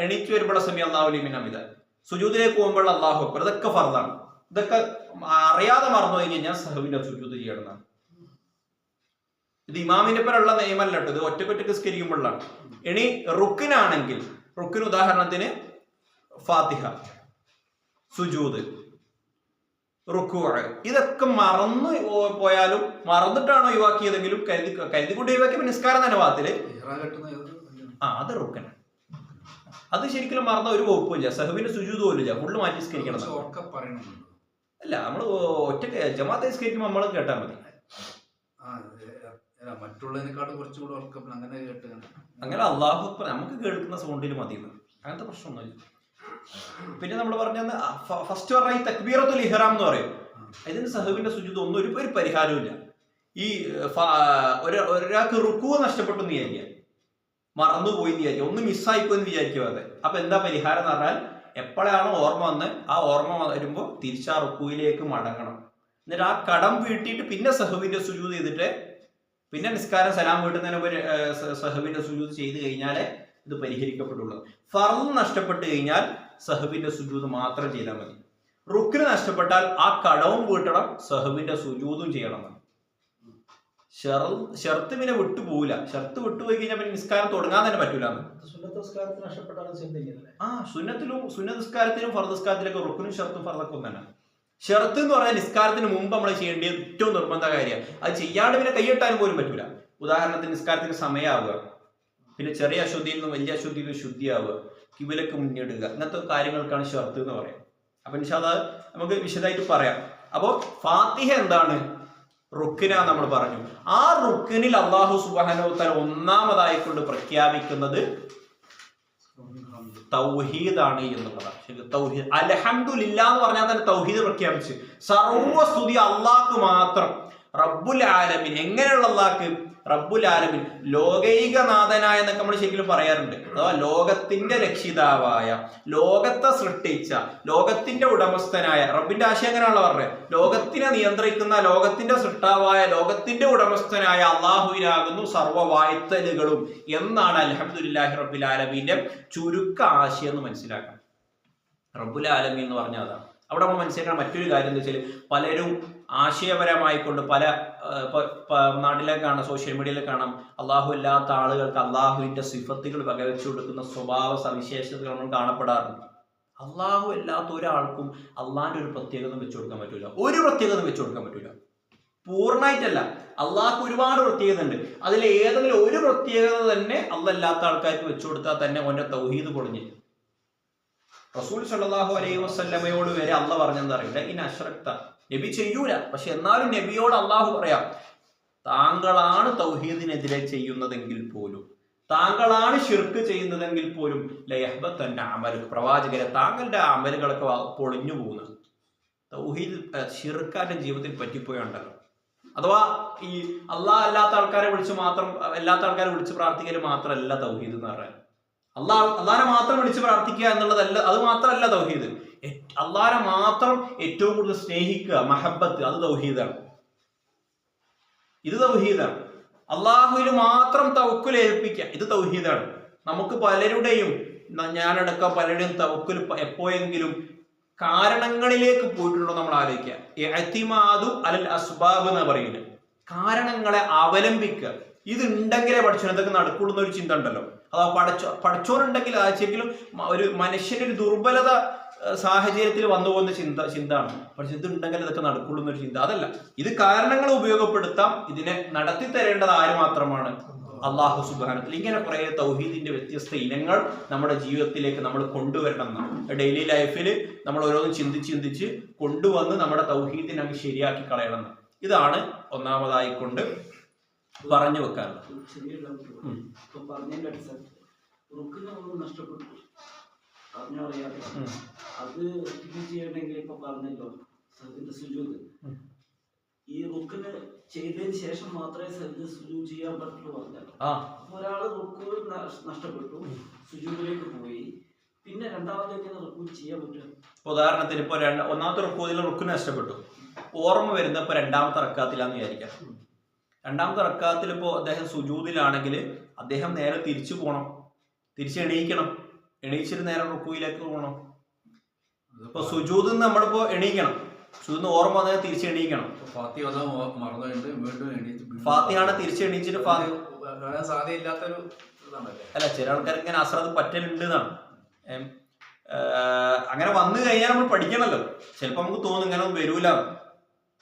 എണീറ്റ് വരുമ്പോൾ സമി അല്ലാഹു ലിമൻ ഹമിദ, സുജൂദിലേക്ക് പോകുമ്പോൾ അല്ലാഹു അക്ബർ. ഇതൊക്കെ ഫർളാണ്. ഇതൊക്കെ അറിയാതെ മറന്നു കഴിഞ്ഞാൽ സഹവിന്റെ സുജൂദ് ചെയ്യണം. ഇത് ഇമാമിന്റെ പേരുള്ള നിയമമല്ല കേട്ടോ, ഇത് ഒറ്റക്കൊറ്റക്ക് സ്കരിക്കുമ്പോഴാണ്. ഇനി റുക്കിനാണെങ്കിൽ, റുക്കിന് ഉദാഹരണത്തിന് ഫാത്തിഹ, സുജൂദ്, റുക്കൂഅ്, ഇതൊക്കെ മറന്നു പോയാലും, മറന്നിട്ടാണോ ഒഴിവാക്കിയതെങ്കിലും കരുതിക്കൊണ്ട് ഒഴിവാക്കിയ നിസ്കാരം തന്നെ ഭാഗത്തില് അത് റുക്കനാണ്. അത് ശരിക്കും മറന്ന ഒരു വകുപ്പില്ല. സഹബിന്റെ സുജൂദ് പോലും ഇല്ല, ഫുള്ള് മാറ്റി സ്കരിക്കണം. അല്ല, നമ്മള് ഒറ്റ ജമാഅത്തെ സ്കരിക്കുമ്പോൾ നമ്മൾ കേട്ടാൽ മതി. അങ്ങനെ അല്ലാഹു അക്ബർ നമുക്ക് കേൾക്കുന്ന സൗണ്ടിൽ മതി, അങ്ങനത്തെ പ്രശ്നമൊന്നുമില്ല. പിന്നെ നമ്മൾ പറഞ്ഞ ഫസ്റ്റ് പറഞ്ഞ ഈ തക്ബീറത്തുൽ ഇഹ്റാം എന്ന് പറയും. ഇതിന് സഹബിന്റെ സുജൂദ് ഒന്നും ഒരു പരിഹാരവും ഇല്ല. ഈ ഒരാൾക്ക് റുക്കൂ നഷ്ടപ്പെട്ടു എന്ന് വിചാരിക്കുക, മറന്നുപോയി എന്ന് വിചാരിക്കുക, ഒന്ന് മിസ്സായിപ്പോയെന്ന് വിചാരിക്കാതെ. അപ്പൊ എന്താ പരിഹാരം എന്ന് പറഞ്ഞാൽ, എപ്പോഴാണോ ഓർമ്മ വന്ന് ആ ഓർമ്മ വരുമ്പോൾ തിരിച്ചാ റുക്കൂയിലേക്ക് മടങ്ങണം. എന്നിട്ട് ആ കടം വീട്ടിയിട്ട് പിന്നെ സഹബിന്റെ സുജൂദ് ചെയ്തിട്ട് പിന്നെ നിസ്കാരം സലാം വീട്ടുന്നതിന് മുമ്പ് സഹബിന്റെ സുജൂദ് ചെയ്ത് കഴിഞ്ഞാലേ ഇത് പരിഹരിക്കപ്പെടുള്ളൂ. ഫർള് നഷ്ടപ്പെട്ട് കഴിഞ്ഞാൽ സഹബിന്റെ സുജൂദ് മാത്രം ചെയ്താൽ മതി. റുക്കിന് നഷ്ടപ്പെട്ടാൽ ആ കടവും വീട്ടണം, സഹബിന്റെ സുജൂദും ചെയ്യണം. ഷർത്ത് പിന്നെ വിട്ടുപോകില്ല. ഷർത്ത് വിട്ടുപോയി കഴിഞ്ഞാൽ പിന്നെ നിസ്കാരം തുടങ്ങാൻ തന്നെ പറ്റൂല. സുന്നത്ത് നിസ്കാരത്തിലും ഫർദ് നിസ്കാരത്തിലൊക്കെ റുക്കിനും ഷർത്തും ഫർദൊക്കെ ഒന്നാണ്. ഷർത്ത് എന്ന് പറഞ്ഞാൽ നിസ്കാരത്തിന് മുമ്പ് നമ്മൾ ചെയ്യേണ്ട ഏറ്റവും നിർബന്ധ കാര്യമാണ്. അത് ചെയ്യാണ്ട് പിന്നെ കൈയ്യെട്ടാനും പോലും പറ്റൂല. ഉദാഹരണത്തിന് നിസ്കാരത്തിന് സമയമാവുക, പിന്നെ ചെറിയ അശുദ്ധിയിൽ നിന്നും വലിയ അശുദ്ധിയിൽ ശുദ്ധിയാവുക, കിബിലക്ക് മുന്നിടുക, ഇങ്ങനത്തെ കാര്യങ്ങൾക്കാണ് ഷർത്ത് എന്ന് പറയാം. അപ്പൊ ഇൻഷാ അല്ലാഹ് നമുക്ക് വിശദമായിട്ട് പറയാം. അപ്പൊ ഫാത്തിഹ എന്താണ്? റുക്കിന നമ്മൾ പറഞ്ഞു. ആ റുക്കിനിൽ അല്ലാഹു സുബ്ഹാനഹു വ തആല ഒന്നാമതായിക്കൊണ്ട് പ്രഖ്യാപിക്കുന്നത് തൗഹീദാണ് എന്നുള്ളതാണ്. തൗഹീദ്, അൽഹംദുലില്ലാ എന്ന് പറഞ്ഞാൽ തന്നെ തൗഹീദ് പ്രഖ്യാപിച്ച്. സർവസ്തുതി അള്ളാഹ്ക്ക് മാത്രം, റബ്ബുൽ ആലമീൻ. എങ്ങനെയുള്ള അള്ളാഹ്ക്ക്? റബ്ബുൽ ആലമീൻ, ലോകൈകനാഥനായ എന്നൊക്കെ നമ്മൾ ശരിക്കും പറയാറുണ്ട്. അഥവാ ലോകത്തിന്റെ രക്ഷിതാവായ, ലോകത്തെ സൃഷ്ടിച്ച, ലോകത്തിന്റെ ഉടമസ്ഥനായ റബ്ബിന്റെ ആശയം അങ്ങനെയാണല്ലോ പറഞ്ഞത്. ലോകത്തിനെ നിയന്ത്രിക്കുന്ന, ലോകത്തിന്റെ സൃഷ്ടാവായ, ലോകത്തിന്റെ ഉടമസ്ഥനായ അള്ളാഹുവിനാകുന്നു സർവ്വവാഴ്ത്തലുകളും എന്നാണ് അൽഹംദുലില്ലാഹി റബ്ബിൽ ആലമീന്റെ ചുരുക്ക ആശയം എന്ന് മനസ്സിലാക്കണം. റബ്ബുൽ ആലമീൻ എന്ന് പറഞ്ഞാൽ അതാണ്. അവിടെ നമ്മൾ മനസ്സിലാക്കാൻ മറ്റൊരു കാര്യം എന്താ വെച്ചാൽ, പലരും ആശയപരമായിക്കൊണ്ട് പല നാട്ടിലേക്ക് കാണാം, സോഷ്യൽ മീഡിയയിലേക്ക് കാണാം, അള്ളാഹു അല്ലാത്ത ആളുകൾക്ക് അള്ളാഹുവിന്റെ സിഫത്തുകൾ വകവെച്ചു കൊടുക്കുന്ന സ്വഭാവ സവിശേഷതകൾ നമ്മൾ കാണപ്പെടാറുണ്ട്. അള്ളാഹു അല്ലാത്ത ഒരാൾക്കും അള്ളാഹിന്റെ ഒരു പ്രത്യേകത വെച്ചു കൊടുക്കാൻ പറ്റൂല, ഒരു പ്രത്യേകത വെച്ചു കൊടുക്കാൻ പറ്റൂല. പൂർണ്ണമായിട്ടല്ല, അള്ളാഹ്ക്ക് ഒരുപാട് പ്രത്യേകത ഉണ്ട്. അതിൽ ഏതെങ്കിലും ഒരു പ്രത്യേകത തന്നെ അല്ലാത്ത ആൾക്കാർക്ക് വെച്ചു കൊടുത്താൽ തന്നെ അവന്റെ തൗഹീദ് പൊളിഞ്ഞ്. റസൂൽ സല്ലല്ലാഹു അലൈഹി വസല്ലമയോട് വരെ അള്ളാഹ് പറഞ്ഞെന്താ അറിയില്ല, ഇൻ അശ്റക്ത, നബി ചെയ്യൂല. പക്ഷെ എന്നാലും നബിയോട് അള്ളാഹു പറയാം, താങ്കളാണ് തൗഹീദിനെതിരെ ചെയ്യുന്നതെങ്കിൽ പോലും, താങ്കളാണ് ശിർക്ക് ചെയ്യുന്നതെങ്കിൽ പോലും ലയഹ്ബതന്ന അമലുക, പ്രവാചകരെ താങ്കളുടെ അമലുകളൊക്കെ പൊളിഞ്ഞു പോകുന്നത്. തൗഹീദ് ശിർക്കാന്റെ ജീവിതത്തിൽ പറ്റിപ്പോയുണ്ടല്ലോ. അഥവാ ഈ അള്ളാഹ് അല്ലാത്ത ആൾക്കാരെ വിളിച്ച് പ്രാർത്ഥിക്കൽ മാത്രമല്ല തൗഹീദ് എന്ന് പറയാൻ. അള്ളാഹിനെ മാത്രം വിളിച്ച് പ്രാർത്ഥിക്കുക എന്നുള്ളതല്ല, അത് മാത്രമല്ല തൗഹീദ്. അള്ളാഹിനെ മാത്രം ഏറ്റവും കൂടുതൽ സ്നേഹിക്കുക, മഹബത്ത്, അത് തൗഹീദാണ്. ഇത് തൗഹീദാണ്. അള്ളാഹുവിൽ മാത്രം തവക്കുൽ ഏൽപ്പിക്കുക, ഇത് തൗഹീദാണ്. നമുക്ക് പലരുടെയും, ഞാനടക്കം പലരുടെയും തവക്കുൽ എപ്പോഴെങ്കിലും കാരണങ്ങളിലേക്ക് പോയിട്ടുണ്ടോ നമ്മൾ ആലോചിക്കുക. ഇഅ്തിമാദു അലൽ അസ്ബാബ് എന്ന് പറയുന്നത്, കാരണങ്ങളെ അവലംബിക്കുക. ഇത് ഉണ്ടെങ്കിലേ പഠിച്ചോനതൊക്കെ നടക്കുള്ളൂ എന്നൊരു ചിന്ത ഉണ്ടല്ലോ. അതാ പഠിച്ചോനുണ്ടെങ്കിൽ ശരിക്കും ഒരു മനുഷ്യന്റെ ഒരു ദുർബലത സാഹചര്യത്തിൽ വന്നു പോകുന്ന ചിന്തയാണ്. പക്ഷെ ഇത് ഉണ്ടെങ്കിൽ ഇതൊക്കെ നടക്കുള്ളൂ എന്നൊരു ചിന്ത. അതല്ല, ഇത് കാരണങ്ങളെ ഉപയോഗപ്പെടുത്താം. ഇതിനെ നടത്തി തരേണ്ടത് ആര് മാത്രമാണ്? അള്ളാഹു സുബ്ഹാനഹു വതആല. ഇങ്ങനെ കുറെ തൗഹീദിന്റെ വ്യത്യസ്ത ഇനങ്ങൾ നമ്മുടെ ജീവിതത്തിലേക്ക് നമ്മൾ കൊണ്ടുവരണം എന്നാണ്. ഡെയിലി ലൈഫിൽ നമ്മൾ ഓരോന്നും ചിന്തിച്ച് കൊണ്ടുവന്ന് നമ്മുടെ തൗഹീദിനെ അങ്ങ് ശരിയാക്കി കളയണം. ഇതാണ് ഒന്നാമതായിക്കൊണ്ട് പറഞ്ഞു വെക്കാനുള്ളത്. നഷ്ടപ്പെട്ടു അറിഞ്ഞറിയാതെ അത് ചെയ്യണമെങ്കിൽ ഇപ്പൊ പറഞ്ഞല്ലോ സുജൂദ്, ഈ റുക്കിന് ചെയ്തതിന് ശേഷം മാത്രമേ സുജൂദ് ചെയ്യാൻ പറ്റുള്ളൂ പറഞ്ഞല്ലോ. അപ്പൊ ഒരാള് റുക്ക് നഷ്ടപ്പെട്ടു, സുജൂദിലേക്ക് പോയി, പിന്നെ രണ്ടാമത്തേക്ക് റുക്കു ചെയ്യാൻ പറ്റും. ഉദാഹരണത്തിന് ഇപ്പൊ ഒന്നാമത്തെ റുക്കൂദിൽ റുക്കിന് നഷ്ടപ്പെട്ടു, ഓർമ്മ വരുന്ന ഇപ്പൊ രണ്ടാമത്തെ റക്കാത്തിലാന്ന് വിചാരിക്കാം. രണ്ടാമത്തെ റക്കാത്തിൽ ഇപ്പോ അദ്ദേഹം സുജൂദിലാണെങ്കിൽ അദ്ദേഹം നേരെ തിരിച്ചു പോകണം, എണീക്കണം, എണീച്ചിട്ട് നേരെ റുക്കൂയിലേക്ക് പോകണം. ഇപ്പൊ സുജൂദ് നമ്മളിപ്പോ എണീക്കണം, സുജൂദിന് ഓർമ്മ വന്നാൽ തിരിച്ച് എണീക്കണം. ഫാത്തിഹാണ് തിരിച്ച് എണീച്ചിട്ട് അല്ല, ചില ആൾക്കാർക്ക് ഇങ്ങനെ അസ്രത് പറ്റലുണ്ട് എന്നാണ്. അങ്ങനെ വന്നു കഴിഞ്ഞാൽ നമ്മൾ പഠിക്കണമല്ലോ. ചിലപ്പോൾ നമുക്ക് തോന്നും ഇങ്ങനെ ഒന്നും വരൂല,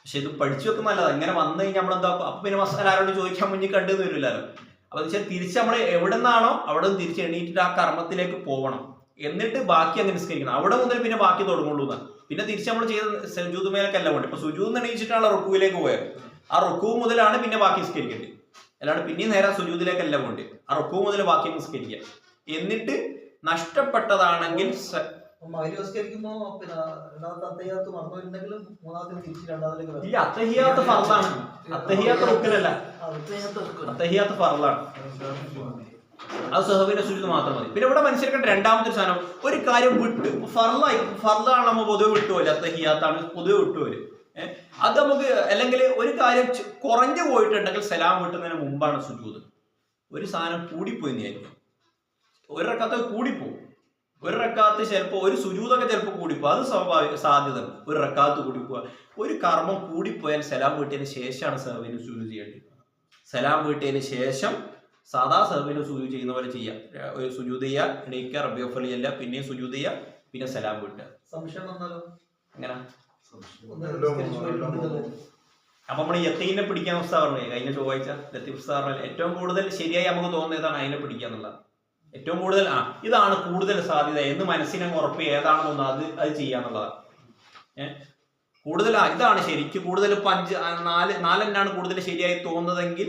പക്ഷെ ഇത് പഠിച്ചു വെക്കുന്ന നല്ലത്. ഇങ്ങനെ വന്നു കഴിഞ്ഞാൽ നമ്മളെന്താ, അപ്പൊ പിന്നെ മസാല ആരോട് ചോദിക്കാൻ മുന്നിൽ കണ്ടെന്ന് വരില്ലല്ലോ. അപ്പൊ വെച്ചാൽ തിരിച്ച് നമ്മൾ എവിടെ നിന്നാണോ അവിടെ നിന്ന് തിരിച്ച് എണീറ്റിട്ട് ആ കർമ്മത്തിലേക്ക് പോകണം. എന്നിട്ട് ബാക്കി അങ്ങനെ നിസ്കരിക്കണം. അവിടെ മുതൽ പിന്നെ ബാക്കി തുടങ്ങുള്ളൂ എന്നാണ്. പിന്നെ തിരിച്ച് നമ്മൾ ചെയ്ത സുജൂദ് മേലൊക്കെ അല്ല പോകേണ്ടത്. ഇപ്പൊ സുജൂദ് എണീച്ചിട്ടാണ് റുക്കുവിലേക്ക് പോയത്. ആ റുക്കു മുതലാണ് പിന്നെ ബാക്കി നിസ്കരിക്കേണ്ടത്. അല്ലാണ്ട് പിന്നെയും നേരെ സുജൂദിലേക്കല്ല പോകേണ്ടത്. ആ റുക്കു മുതൽ ബാക്കി നിസ്കരിക്കുക. എന്നിട്ട് നഷ്ടപ്പെട്ടതാണെങ്കിൽ ഈ അത്തഹിയാത്ത് ഫർളാണ്, അത്തഹിയാത്ത് റുക്കനല്ല, അത്തഹിയാത്ത് ഫർളാണ്. അത് സഹബിന്റെ സുജൂദ് മാത്രം മതി. പിന്നെ ഇവിടെ മനസ്സിലാക്കേണ്ട രണ്ടാമത്തെ സാധനം, ഒരു കാര്യം വിട്ട് ഫർളാണ് നമ്മൾ പൊതുവെ വിട്ടുപോലെ, അത്തഹിയാത്താണ് പൊതുവെ വിട്ടുപോലെ. അത് നമുക്ക് അല്ലെങ്കിൽ ഒരു കാര്യം കുറഞ്ഞു പോയിട്ടുണ്ടെങ്കിൽ സലാം വിട്ടുന്നതിന് മുമ്പാണ് സുജൂദ്. ഒരു സാധനം കൂടിപ്പോയി എന്നായിരിക്കും, ഒരു റക്കാത്ത് കൂടിപ്പോവും. ഒരു റക്കാത്ത് ചിലപ്പോൾ ഒരു സുജൂദൊക്കെ ചിലപ്പോൾ കൂടിപ്പോ, അത് സ്വാഭാവിക സാധ്യത. ഒരു റക്കാത്ത് കൂടിപ്പോവുക, ഒരു കർമ്മം കൂടിപ്പോയാൽ സലാം വീട്ടിയതിന് ശേഷമാണ് സഹബിന് സുജൂദ് ചെയ്യേണ്ടത്. സലാം വീട്ടിയതിന് ശേഷം സാധാ സഹബിന് സുജൂദ് ചെയ്യുന്ന പോലെ ചെയ്യാം. ഒരു സുജൂദ് ചെയ്യുക, എണീക്കുക, റബ്ബി ഗഫ്ഫിർ ചെയ്യല്ല, പിന്നെ സുജൂദ് ചെയ്യുക, പിന്നെ സലാം വീട്ടുക. എങ്ങനെ അപ്പൊ നമ്മൾ യത്തീനെ പിടിക്കാൻ ഉസ്താദ് പറഞ്ഞു കഴിഞ്ഞ ചൊവ്വാഴ്ച. ലത്തീഫ് ഉസ്താദ് പറഞ്ഞാൽ ഏറ്റവും കൂടുതൽ ശരിയായി നമുക്ക് തോന്നുന്നതാണ് അതിനെ പിടിക്കാന്നുള്ളത്. ഏറ്റവും കൂടുതൽ ഇതാണ് കൂടുതൽ സാധ്യത എന്ന് മനസ്സിനെ ഉറപ്പ് ഏതാണെന്നൊന്ന് അത് ചെയ്യാന്നുള്ളതാണ്. കൂടുതൽ ഇതാണ് ശരിക്കും കൂടുതൽ ഇപ്പൊ 4 കൂടുതൽ ശരിയായി തോന്നുന്നതെങ്കിൽ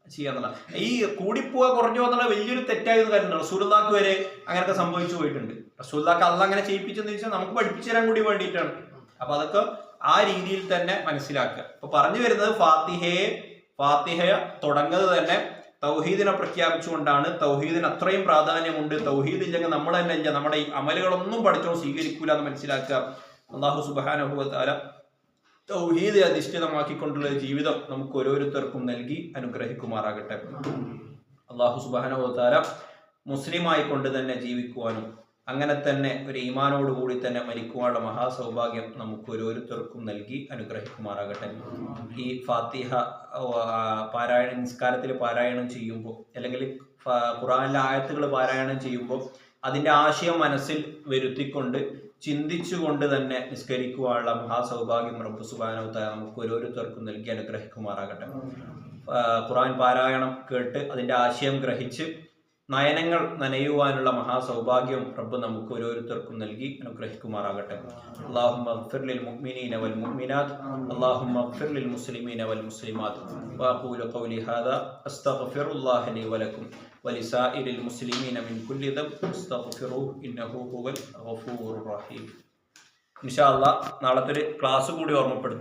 ചെയ്യാന്നുള്ള. ഈ കൂടിപ്പോവാ കുറഞ്ഞു എന്നുള്ള വലിയൊരു തെറ്റായെന്ന് കാര്യമുണ്ട്. റസൂലുള്ളാഹിക്ക് വരെ അങ്ങനെയൊക്കെ സംഭവിച്ചു പോയിട്ടുണ്ട്. റസൂലുള്ളാഹിക്ക് അള്ളാഹ് അങ്ങനെ ചെയ്യിപ്പിച്ചെന്ന് ചോദിച്ചാൽ നമുക്ക് പഠിപ്പിച്ചു തരാൻ കൂടി വേണ്ടിയിട്ടാണ്. അപ്പൊ അതൊക്കെ ആ രീതിയിൽ തന്നെ മനസ്സിലാക്കുക. ഇപ്പൊ പറഞ്ഞു വരുന്നത് ഫാത്തിഹ തുടങ്ങുന്നത് തന്നെ തൗഹീദിനെ പ്രഖ്യാപിച്ചുകൊണ്ടാണ്. തൗഹീദിന് അത്രയും പ്രാധാന്യമുണ്ട്. തൗഹീദ് ഇല്ലെങ്കിൽ നമ്മൾ തന്നെ ഇല്ല, നമ്മുടെ ഈ അമലുകളൊന്നും പഠിച്ചോ സ്വീകരിക്കൂല എന്ന് മനസ്സിലാക്കുക. അല്ലാഹു സുബ്ഹാനഹു വ തആല തൗഹീദ് അധിഷ്ഠിതമാക്കിക്കൊണ്ടുള്ള ജീവിതം നമുക്ക് ഓരോരുത്തർക്കും നൽകി അനുഗ്രഹിക്കുമാറാകട്ടെ. അല്ലാഹു സുബ്ഹാനഹു വ തആല മുസ്ലിമായി കൊണ്ട് തന്നെ ജീവിക്കുവാനും അങ്ങനെ തന്നെ ഒരു ഈമാനോടുകൂടി തന്നെ മരിക്കുവാനുള്ള മഹാസൗഭാഗ്യം നമുക്ക് ഓരോരുത്തർക്കും നൽകി അനുഗ്രഹിക്കുമാറാകട്ടെ. ഈ ഫാത്തിഹ നിസ്കാരത്തിൽ പാരായണം ചെയ്യുമ്പോൾ അല്ലെങ്കിൽ ഖുർആനിലെ ആയത്തുകൾ പാരായണം ചെയ്യുമ്പോൾ അതിൻ്റെ ആശയം മനസ്സിൽ വരുത്തിക്കൊണ്ട് ചിന്തിച്ചുകൊണ്ട് തന്നെ നിസ്കരിക്കുവാനുള്ള മഹാസൗഭാഗ്യം റബ്ബ് സുബ്ഹാനഹു വ തആല നമുക്ക് ഓരോരുത്തർക്കും നൽകി അനുഗ്രഹിക്കുമാറാകട്ടെ. ഖുർആൻ പാരായണം കേട്ട് അതിൻ്റെ ആശയം ഗ്രഹിച്ച് നയനങ്ങൾ നനയുവാനുള്ള മഹാസൗഭാഗ്യം റബ്ബ് നമുക്ക് ഓരോരുത്തർക്കും നൽകി അനുഗ്രഹിക്കുമാറാകട്ടെ. അല്ലാഹുമ്മ ഗ്ഫിർ ലിൽ മുഅ്മിനീന വൽ മുഅ്മിനാത്ത് അല്ലാഹുമ്മ ഗ്ഫിർ ലിൽ മുസ്ലിമീന വൽ മുസ്ലിമാത്ത് വഅഖൂലു ഖൗലി ഹാദാ അസ്തഗ്ഫിറുല്ലാഹ ലി വലക്കും വലിസാഇരിൽ മുസ്ലിമീന മിൻ കുല്ലി ദംബ് അസ്തഗ്ഫിറുഹു ഇന്നഹു ഹുവൽ ഗഫൂറുർ റഹീം. ഇൻഷാ അല്ലാഹ് നാളത്തെ ഒരു ക്ലാസ് കൂടി ഓർമ്മപ്പെടുത്തും.